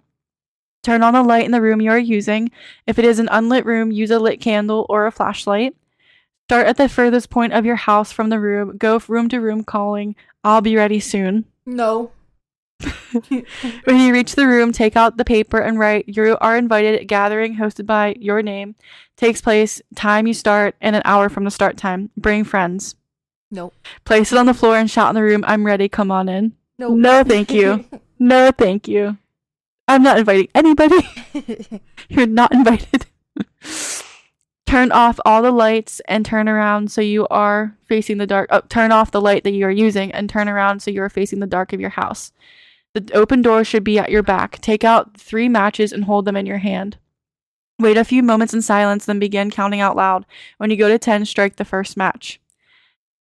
Turn on the light in the room you are using. If it is an unlit room, use a lit candle or a flashlight. Start at the furthest point of your house from the room. Go room to room calling, "I'll be ready soon." No. When you reach the room, take out the paper and write, "You are invited. Gathering hosted by your name. Takes place time you start and an hour from the start time. Bring friends." Nope. Place it on the floor and shout in the room, "I'm ready. Come on in." Nope. No, thank you. No, thank you. I'm not inviting anybody. You're not invited. Turn off all the lights and turn around so you are facing the dark. Turn off the light that you are using and turn around so you are facing the dark of your house. The open door should be at your back. Take out 3 matches and hold them in your hand. Wait a few moments in silence, then begin counting out loud. When you go to 10, strike the first match.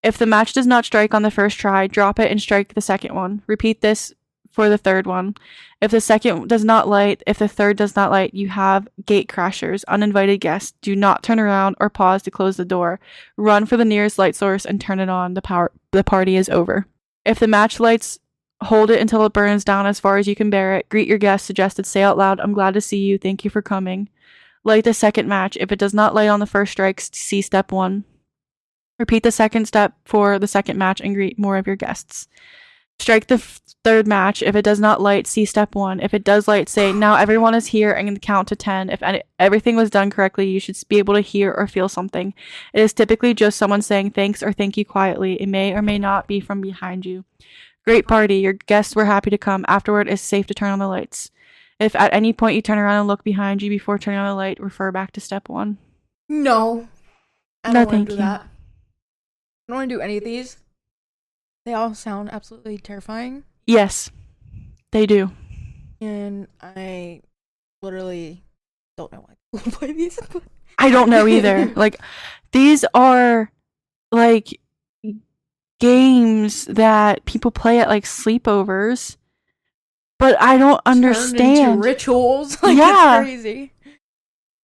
If the match does not strike on the first try, drop it and strike the second one. Repeat this for the third one. If the second does not light, if the third does not light, you have gate crashers, uninvited guests. Do not turn around or pause to close the door. Run for the nearest light source and turn it on. The party is over. If the match lights, hold it until it burns down as far as you can bear it. Greet your guests. Suggested, say out loud, "I'm glad to see you. Thank you for coming." Light the second match. If it does not light on the first strike, see step 1. Repeat the second step for the second match and greet more of your guests. Strike the third match. If it does not light, see step 1. If it does light, say, "Now everyone is here," and count to 10. If everything was done correctly, you should be able to hear or feel something. It is typically just someone saying thanks or thank you quietly. It may or may not be from behind you. Great party. Your guests were happy to come. Afterward, it's safe to turn on the lights. If at any point you turn around and look behind you before turning on the light, refer back to step 1. No. I No, don't want thank to do you. that. I don't want to do any of these. They all sound absolutely terrifying. Yes, they do. And I literally don't know why people play these. I don't know either. Like, these are, like, games that people play at, like, sleepovers. But I don't understand. Turned into rituals. Like, Yeah. it's crazy.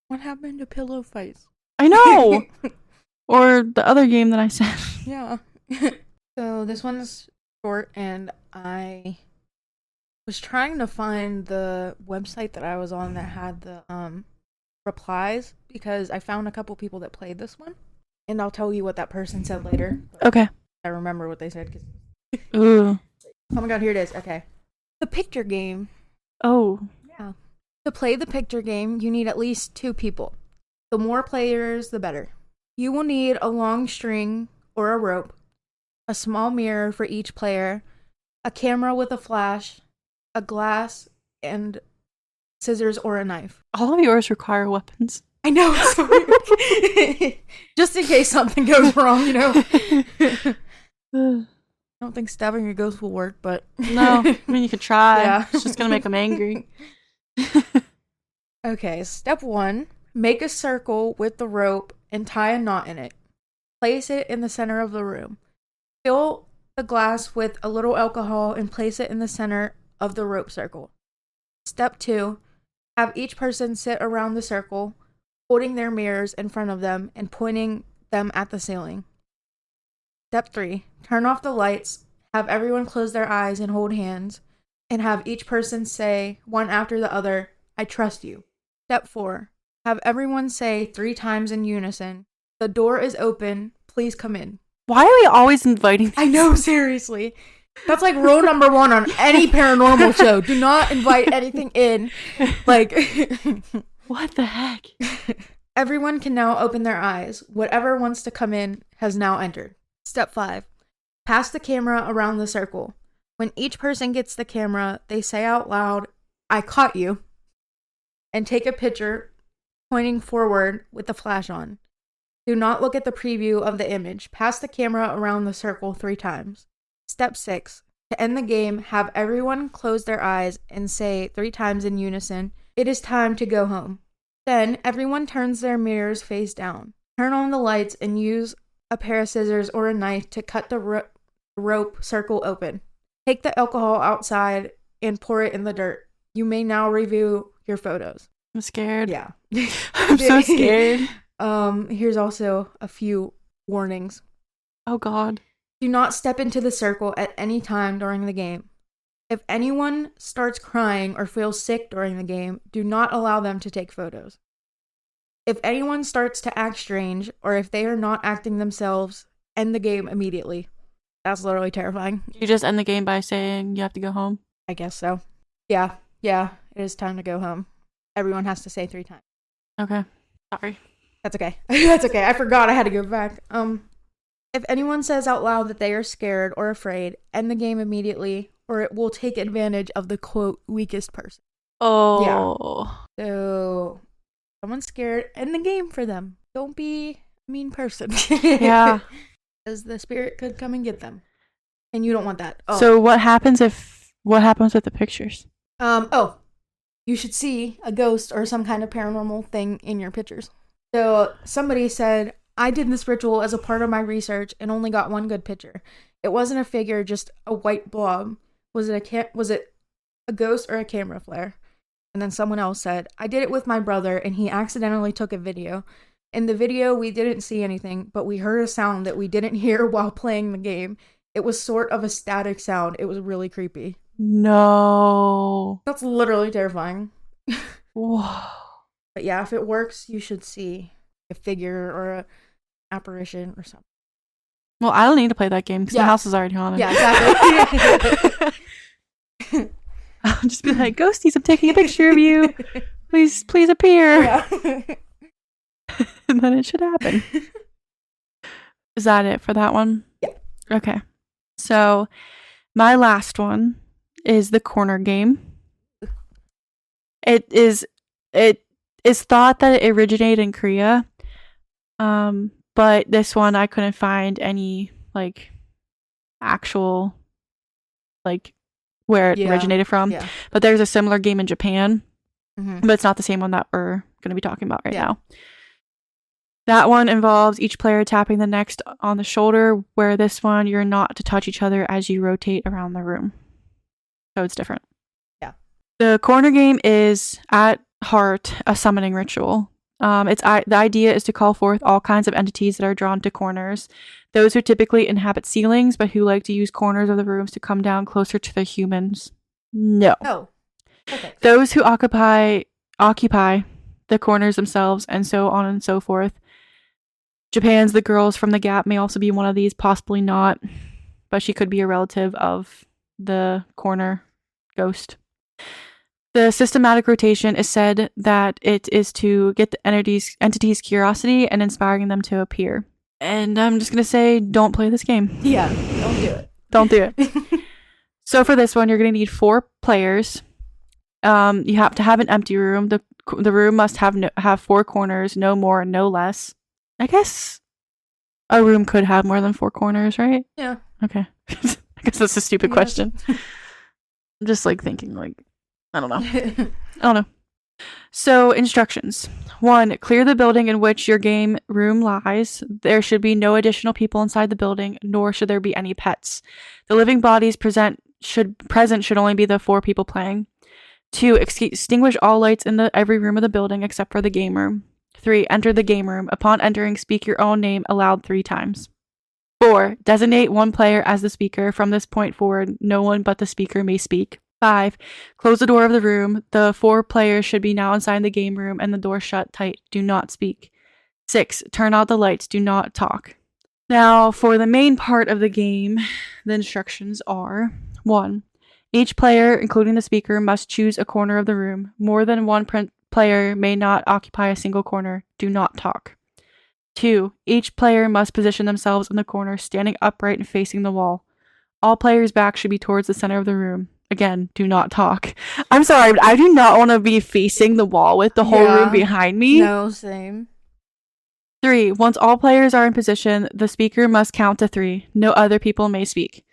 What happened to pillow fights? I know. Or the other game that I said. Yeah. So this one's short, and I was trying to find the website that I was on that had the replies, because I found a couple people that played this one, and I'll tell you what that person said later. Okay. I remember what they said. Ooh. Oh my god, here it is. Okay. The picture game. Oh. Yeah. To play the picture game, you need at least 2 people. The more players, the better. You will need a long string or a rope, a small mirror for each player, a camera with a flash, a glass, and scissors or a knife. All of yours require weapons. I know, it's so weird. Just in case something goes wrong, you know. I don't think stabbing a ghost will work, but... No, I mean, you could try. Yeah. It's just going to make them angry. Okay, step 1. Make a circle with the rope and tie a knot in it. Place it in the center of the room. Fill the glass with a little alcohol and place it in the center of the rope circle. Step 2. Have each person sit around the circle, holding their mirrors in front of them and pointing them at the ceiling. Step 3. Turn off the lights, have everyone close their eyes and hold hands, and have each person say, one after the other, "I trust you." Step 4. Have everyone say 3 times in unison, "The door is open, please come in." Why are we always inviting these? I know, seriously. That's like rule number 1 on any paranormal show. Do not invite anything in. Like, What the heck? Everyone can now open their eyes. Whatever wants to come in has now entered. Step 5. Pass the camera around the circle. When each person gets the camera, they say out loud, "I caught you," and take a picture pointing forward with the flash on. Do not look at the preview of the image. Pass the camera around the circle 3 times. Step 6. To end the game, have everyone close their eyes and say 3 times in unison, "It is time to go home." Then, everyone turns their mirrors face down. Turn on the lights and use a pair of scissors or a knife to cut the rope circle open. Take the alcohol outside and pour it in the dirt. You may now review your photos. I'm scared. Yeah. I'm so scared. Here's also a few warnings. Oh, God. Do not step into the circle at any time during the game. If anyone starts crying or feels sick during the game, do not allow them to take photos. If anyone starts to act strange, or if they are not acting themselves, end the game immediately. That's literally terrifying. You just end the game by saying you have to go home? I guess so. Yeah, it is time to go home. Everyone has to say 3 times. Okay. Sorry. That's okay. That's okay. I forgot I had to go back. If anyone says out loud that they are scared or afraid, end the game immediately, or it will take advantage of the, quote, weakest person. Oh. Yeah. So, someone's scared, end the game for them. Don't be a mean person. Yeah. Because the spirit could come and get them. And you don't want that. Oh. So what happens with the pictures? You should see a ghost or some kind of paranormal thing in your pictures. So, somebody said, "I did this ritual as a part of my research and only got one good picture. It wasn't a figure, just a white blob. Was it a ghost or a camera flare?" And then someone else said, "I did it with my brother and he accidentally took a video. In the video, we didn't see anything, but we heard a sound that we didn't hear while playing the game. It was sort of a static sound. It was really creepy." No. That's literally terrifying. Whoa. But yeah, if it works, you should see a figure or a apparition or something. Well, I don't need to play that game because the house is already haunted. Yeah, exactly. I'll just be like, "Ghosties, I'm taking a picture of you. Please appear." Yeah. And then it should happen. Is that it for that one? Yeah. Okay. So my last one is the corner game. It is thought that it originated in Korea. But this one I couldn't find any actual where it originated from. Yeah. But there's a similar game in Japan. Mm-hmm. But it's not the same one that we're going to be talking about right now. That one involves each player tapping the next on the shoulder, where this one you're not to touch each other as you rotate around the room. So it's different. Yeah. The corner game is at heart a summoning ritual. The idea is to call forth all kinds of entities that are drawn to corners. Those who typically inhabit ceilings, but who like to use corners of the rooms to come down closer to the humans. No. Oh. Perfect. Those who occupy the corners themselves, and so on and so forth. Japan's The Girls from the Gap may also be one of these, possibly not, but she could be a relative of the corner ghost. The systematic rotation is said that it is to get the entity's curiosity and inspiring them to appear. And I'm just going to say, don't play this game. Yeah, don't do it. Don't do it. So for this one, you're going to need 4 players. You have to have an empty room. The room must have 4 corners, no more, no less. I guess a room could have more than 4 corners, right? Yeah. Okay. I guess that's a stupid question. I'm just thinking I don't know. So, instructions. 1. Clear the building in which your game room lies. There should be no additional people inside the building, nor should there be any pets. The living bodies present should only be the 4 people playing. 2. Extinguish all lights in every room of the building except for the game room. 3. Enter the game room. Upon entering, speak your own name aloud 3 times. 4. Designate one player as the speaker. From this point forward, no one but the speaker may speak. 5. Close the door of the room. The 4 players should be now inside the game room and the door shut tight. Do not speak. 6. Turn out the lights. Do not talk. Now, for the main part of the game, the instructions are: 1. Each player, including the speaker, must choose a corner of the room. More than one player may not occupy a single corner. Do not talk. 2. Each player must position themselves in the corner, standing upright and facing the wall. All players' backs should be towards the center of the room. Again, do not talk. I'm sorry, but I do not want to be facing the wall with the whole room behind me. No, same. 3. Once all players are in position, the speaker must count to 3. No other people may speak.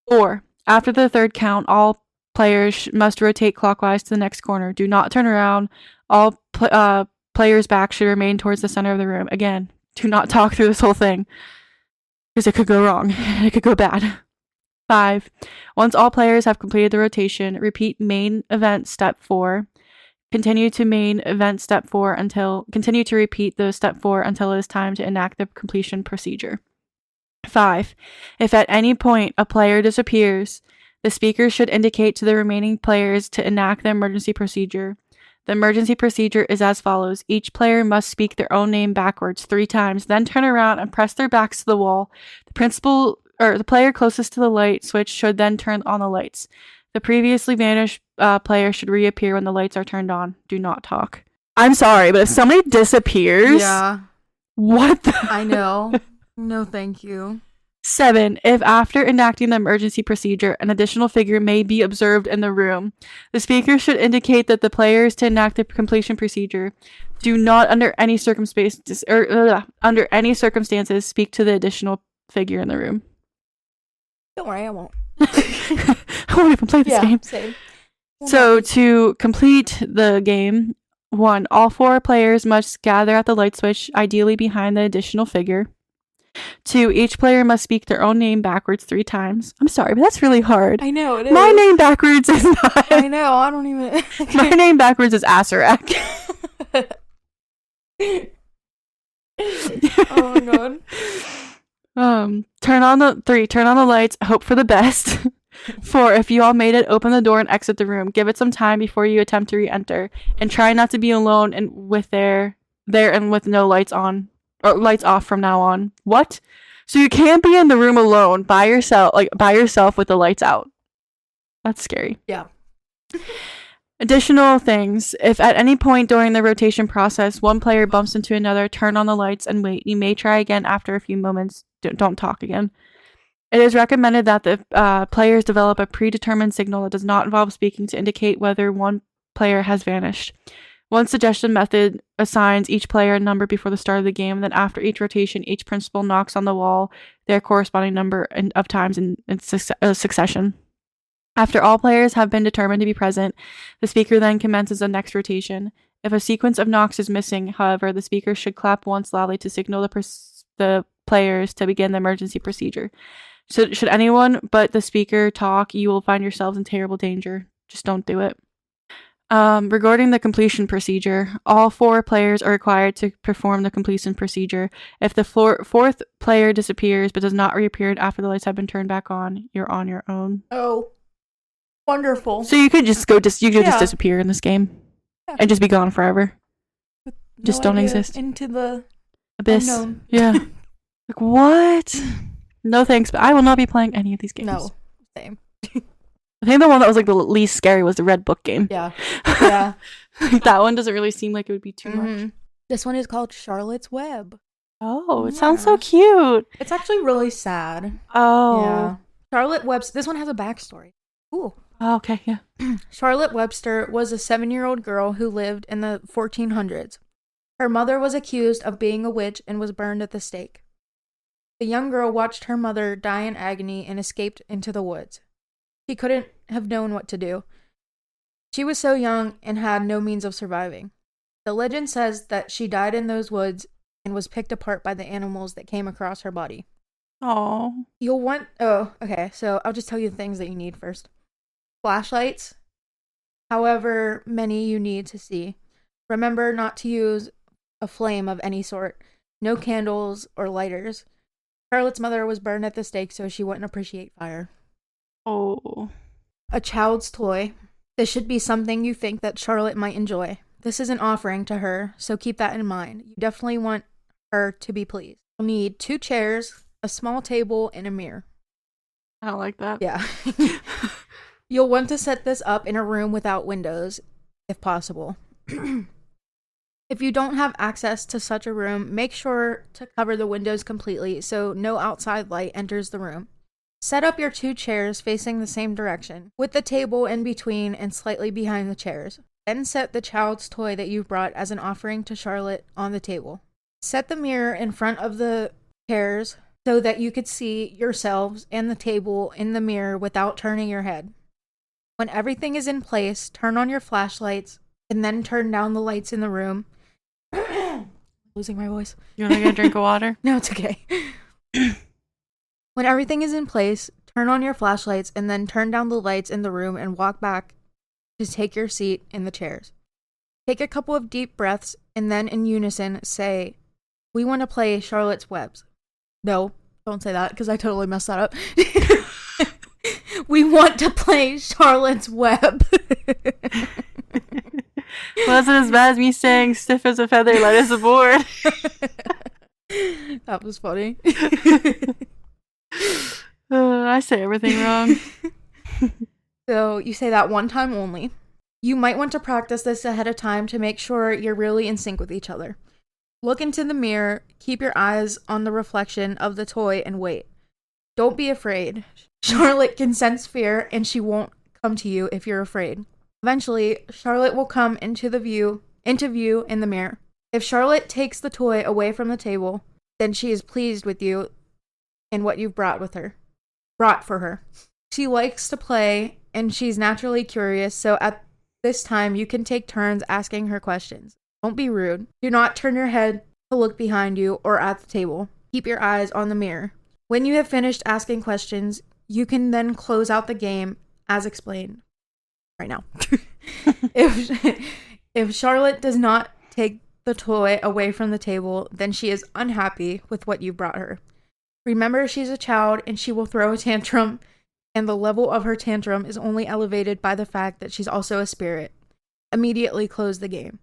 4. After the third count, all players must rotate clockwise to the next corner. Do not turn around. All players' backs should remain towards the center of the room. Again, do not talk through this whole thing, because it could go wrong. It could go bad. 5. Once all players have completed the rotation, repeat main event step 4. Continue to repeat the step 4 until it is time to enact the completion procedure. 5. If at any point a player disappears, the speaker should indicate to the remaining players to enact the emergency procedure. The emergency procedure is as follows. Each player must speak their own name backwards 3 times, then turn around and press their backs to the wall. The player closest to the light switch should then turn on the lights. The previously vanished player should reappear when the lights are turned on. Do not talk. I'm sorry, but if somebody disappears... Yeah. What the... I know. No, thank you. 7. If after enacting the emergency procedure, an additional figure may be observed in the room, the speaker should indicate that the players to enact the completion procedure. Do not, under any circumstances, speak to the additional figure in the room. Don't worry, I won't. I won't even play this game. Same. So, to complete the game, 1. All 4 players must gather at the light switch, ideally behind the additional figure. 2. Each player must speak their own name backwards 3 times. I'm sorry, but that's really hard. I know, it is. My name backwards is not... I know, I don't even... My name backwards is Asarak. Oh my god. Turn on the lights, hope for the best. 4. If you all made it, open the door and exit the room. Give it some time before you attempt to re-enter. And try not to be alone and with no lights on. Or lights off from now on. What? So you can't be in the room alone by yourself with the lights out. That's scary. Yeah. Additional things. If at any point during the rotation process, one player bumps into another, turn on the lights and wait. You may try again after a few moments. Don't talk again. It is recommended that the players develop a predetermined signal that does not involve speaking to indicate whether one player has vanished. One suggested method assigns each player a number before the start of the game, then after each rotation, each principal knocks on the wall their corresponding number of times in succession. After all players have been determined to be present, the speaker then commences the next rotation. If a sequence of knocks is missing, however, the speaker should clap once loudly to signal the players to begin the emergency procedure. So should anyone but the speaker talk, you will find yourselves in terrible danger. Just don't do it. Regarding the completion procedure, all 4 players are required to perform the completion procedure. If the 4th player disappears but does not reappear after the lights have been turned back on, you're on your own. Oh, wonderful. So you could just just disappear in this game and just be gone forever. Just don't exist. Into the abyss. Unknown. Yeah. Like, what? No thanks, but I will not be playing any of these games. No, same. I think the one that was like the least scary was the Red Book game. Yeah. Yeah. That one doesn't really seem like it would be too much. This one is called Charlotte's Web. Oh, it sounds so cute. It's actually really sad. Oh. Yeah. Charlotte Webster. This one has a backstory. Ooh. Oh, okay, yeah. Charlotte Webster was a 7-year-old girl who lived in the 1400s. Her mother was accused of being a witch and was burned at the stake. The young girl watched her mother die in agony and escaped into the woods. She couldn't have known what to do. She was so young and had no means of surviving. The legend says that she died in those woods and was picked apart by the animals that came across her body. Oh. Okay, so I'll just tell you the things that you need first. Flashlights, however many you need to see. Remember not to use a flame of any sort. No candles or lighters. Charlotte's mother was burned at the stake, so she wouldn't appreciate fire. Oh. A child's toy. This should be something you think that Charlotte might enjoy. This is an offering to her, so keep that in mind. You definitely want her to be pleased. You'll need 2 chairs, a small table, and a mirror. I don't like that. Yeah. You'll want to set this up in a room without windows, if possible. If you don't have access to such a room, make sure to cover the windows completely so no outside light enters the room. Set up your 2 chairs facing the same direction, with the table in between and slightly behind the chairs. Then set the child's toy that you've brought as an offering to Charlotte on the table. Set the mirror in front of the chairs so that you could see yourselves and the table in the mirror without turning your head. When everything is in place, turn on your flashlights and then turn down the lights in the room. Losing my voice. You want to get a drink of water? No, it's okay. When everything is in place, turn on your flashlights and then turn down the lights in the room and walk back to take your seat in the chairs. Take a couple of deep breaths and then in unison say, "We want to play Charlotte's Webs." No, don't say that because I totally messed that up. We want to play Charlotte's Web. Wasn't as bad as me saying stiff as a feather, light as a board. That was funny. I say everything wrong. So you say that one time only. You might want to practice this ahead of time to make sure you're really in sync with each other. Look into the mirror, keep your eyes on the reflection of the toy, and wait. Don't be afraid. Charlotte can sense fear, and she won't come to you if you're afraid. Eventually, Charlotte will come into view in the mirror. If Charlotte takes the toy away from the table, then she is pleased with you and what you've brought for her. She likes to play, and she's naturally curious, so at this time, you can take turns asking her questions. Don't be rude. Do not turn your head to look behind you or at the table. Keep your eyes on the mirror. When you have finished asking questions, you can then close out the game as explained right now. If Charlotte does not take the toy away from the table, then she is unhappy with what you brought her. Remember, she's a child and she will throw a tantrum, and the level of her tantrum is only elevated by the fact that she's also a spirit. Immediately close the game.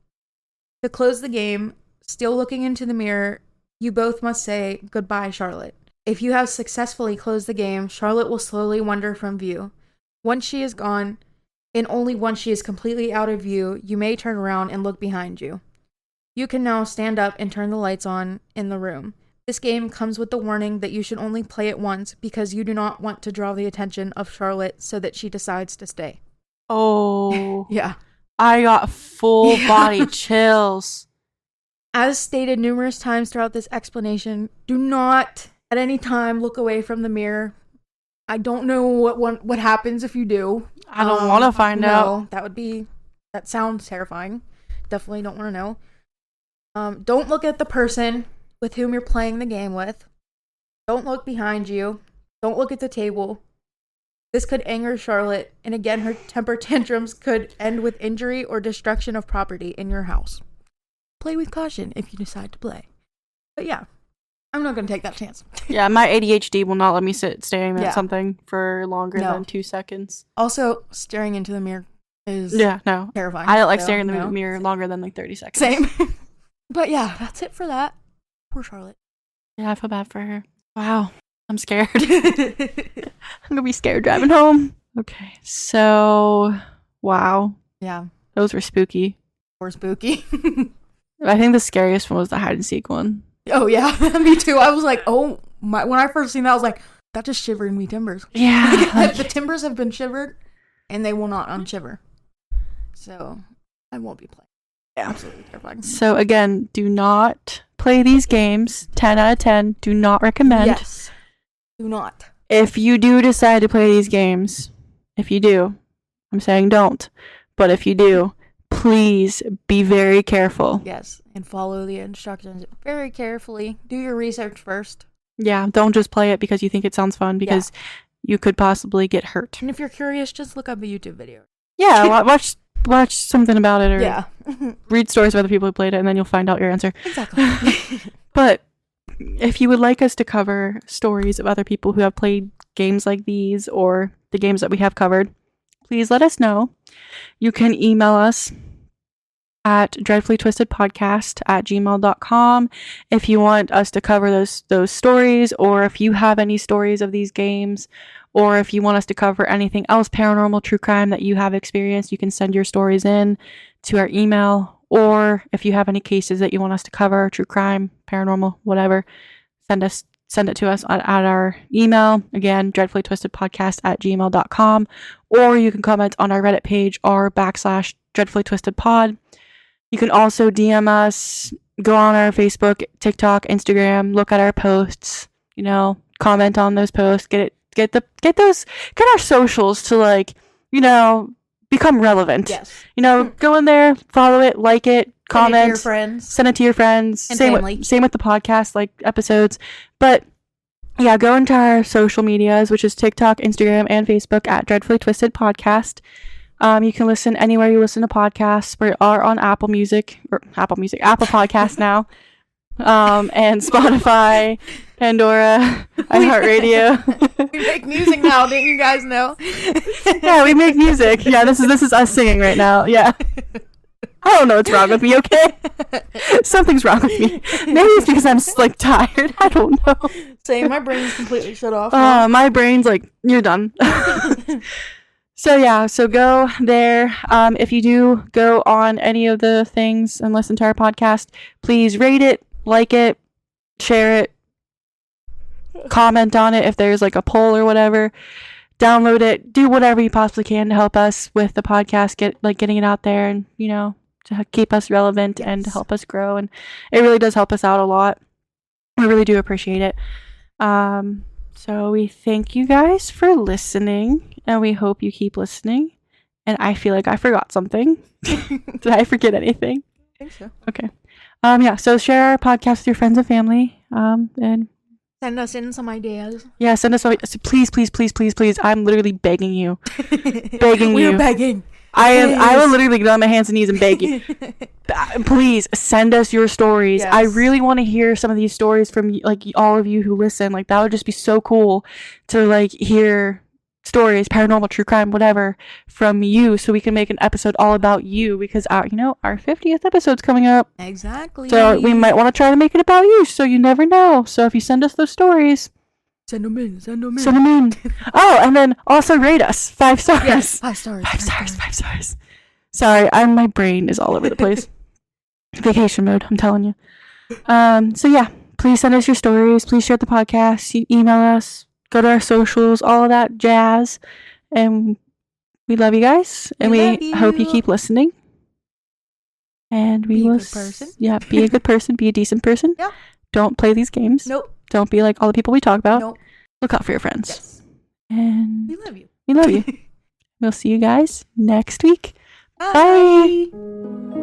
To close the game, still looking into the mirror, you both must say, "Goodbye, Charlotte." If you have successfully closed the game, Charlotte will slowly wander from view. Once she is gone, and only once she is completely out of view, you may turn around and look behind you. You can now stand up and turn the lights on in the room. This game comes with the warning that you should only play it once because you do not want to draw the attention of Charlotte so that she decides to stay. Oh. Yeah. I got full body chills. As stated numerous times throughout this explanation, do not at any time look away from the mirror. I don't know what happens if you do. I don't want to find out. That sounds terrifying. Definitely don't want to know. Don't look at the person with whom you're playing the game with. Don't look behind you. Don't look at the table. This could anger Charlotte, and again, her temper tantrums could end with injury or destruction of property in your house. Play with caution if you decide to play. But yeah, I'm not going to take that chance. Yeah, my ADHD will not let me sit staring at Yeah. something for longer than 2 seconds. Also, staring into the mirror is terrifying. I don't like staring in the mirror longer than like 30 seconds. Same. But yeah, that's it for that. Poor Charlotte. Yeah, I feel bad for her. Wow, I'm scared. I'm gonna be scared driving home. Okay, so wow. Yeah. Those were spooky. Or spooky. I think the scariest one was the hide and seek one. Oh yeah, me too. I was like, oh my! When I first seen that, I was like, that just shivered me timbers. Yeah, the timbers have been shivered, and they will not unshiver. So I won't be playing. Yeah, absolutely terrifying. So again, do not play these games. 10 out of 10. Do not recommend. Yes. Do not. If you do decide to play these games, if you do, I'm saying don't. But if you do, please be very careful. Yes, and follow the instructions very carefully. Do your research first. Yeah, don't just play it because you think it sounds fun, because you could possibly get hurt. And if you're curious, just look up a YouTube video. Yeah, watch something about it, or read stories of other people who played it, and then you'll find out your answer. Exactly. But if you would like us to cover stories of other people who have played games like these, or the games that we have covered, please let us know. You can email us at dreadfullytwistedpodcast@gmail.com if you want us to cover those stories, or if you have any stories of these games, or if you want us to cover anything else paranormal, true crime that you have experienced. You can send your stories in to our email, or if you have any cases that you want us to cover, true crime, paranormal, whatever, send it to us at our email, again, dreadfullystwistedpodcast@gmail.com, or you can comment on our Reddit page r/dreadfullystwistedpod. You can also DM us, go on our Facebook, TikTok, Instagram, look at our posts, comment on those posts, get our socials to become relevant. Yes. Go in there, follow it, like it, comment, Send it to your friends and family. Same with the podcast, episodes. But yeah, go into our social medias, which is TikTok, Instagram, and Facebook at Dreadfully Twisted Podcast. You can listen anywhere you listen to podcasts. We are on Apple Podcasts now, and Spotify, Pandora, iHeartRadio. We make music now, didn't you guys know? Yeah, we make music. Yeah, this is us singing right now. Yeah. I don't know what's wrong with me, okay? Something's wrong with me. Maybe it's because I'm tired. I don't know. Same, my brain's completely shut off. My brain's you're done. So yeah, so go there. If you do go on any of the things and listen to our podcast, please rate it, like it, share it, comment on it if there's a poll or whatever. Download it, do whatever you possibly can to help us with the podcast, getting it out there, and to keep us relevant and to help us grow. And it really does help us out a lot. We really do appreciate it. So we thank you guys for listening, and we hope you keep listening. And I feel like I forgot something. Did I forget anything? I think so. Okay. Yeah, so share our podcast with your friends and family. And send us in some ideas. Yeah, send us please, please, please, please, please. I'm literally begging you. We're begging. I will literally get on my hands and knees and beg you. Please send us your stories. Yes. I really want to hear some of these stories from all of you who listen. That would just be so cool to hear stories, paranormal, true crime, whatever, from you, so we can make an episode all about you, because our 50th episode's coming up. Exactly. So we might want to try to make it about you, so you never know. So if you send us those stories, send them in. Oh, and then also rate us 5 stars. Yes, 5 stars. 5 stars. 5 stars. Sorry, my brain is all over the place. Vacation mode, I'm telling you. So yeah, please send us your stories. Please share the podcast. Email us. Go to our socials. All of that jazz. And we love you guys. And we hope you keep listening. And we will. Be a good person. Yeah, be a good person. Be a decent person. Yeah. Don't play these games. Nope. Don't be like all the people we talk about. Nope. Look out for your friends. Yes. And we love you. We love you. We'll see you guys next week. Bye. Bye.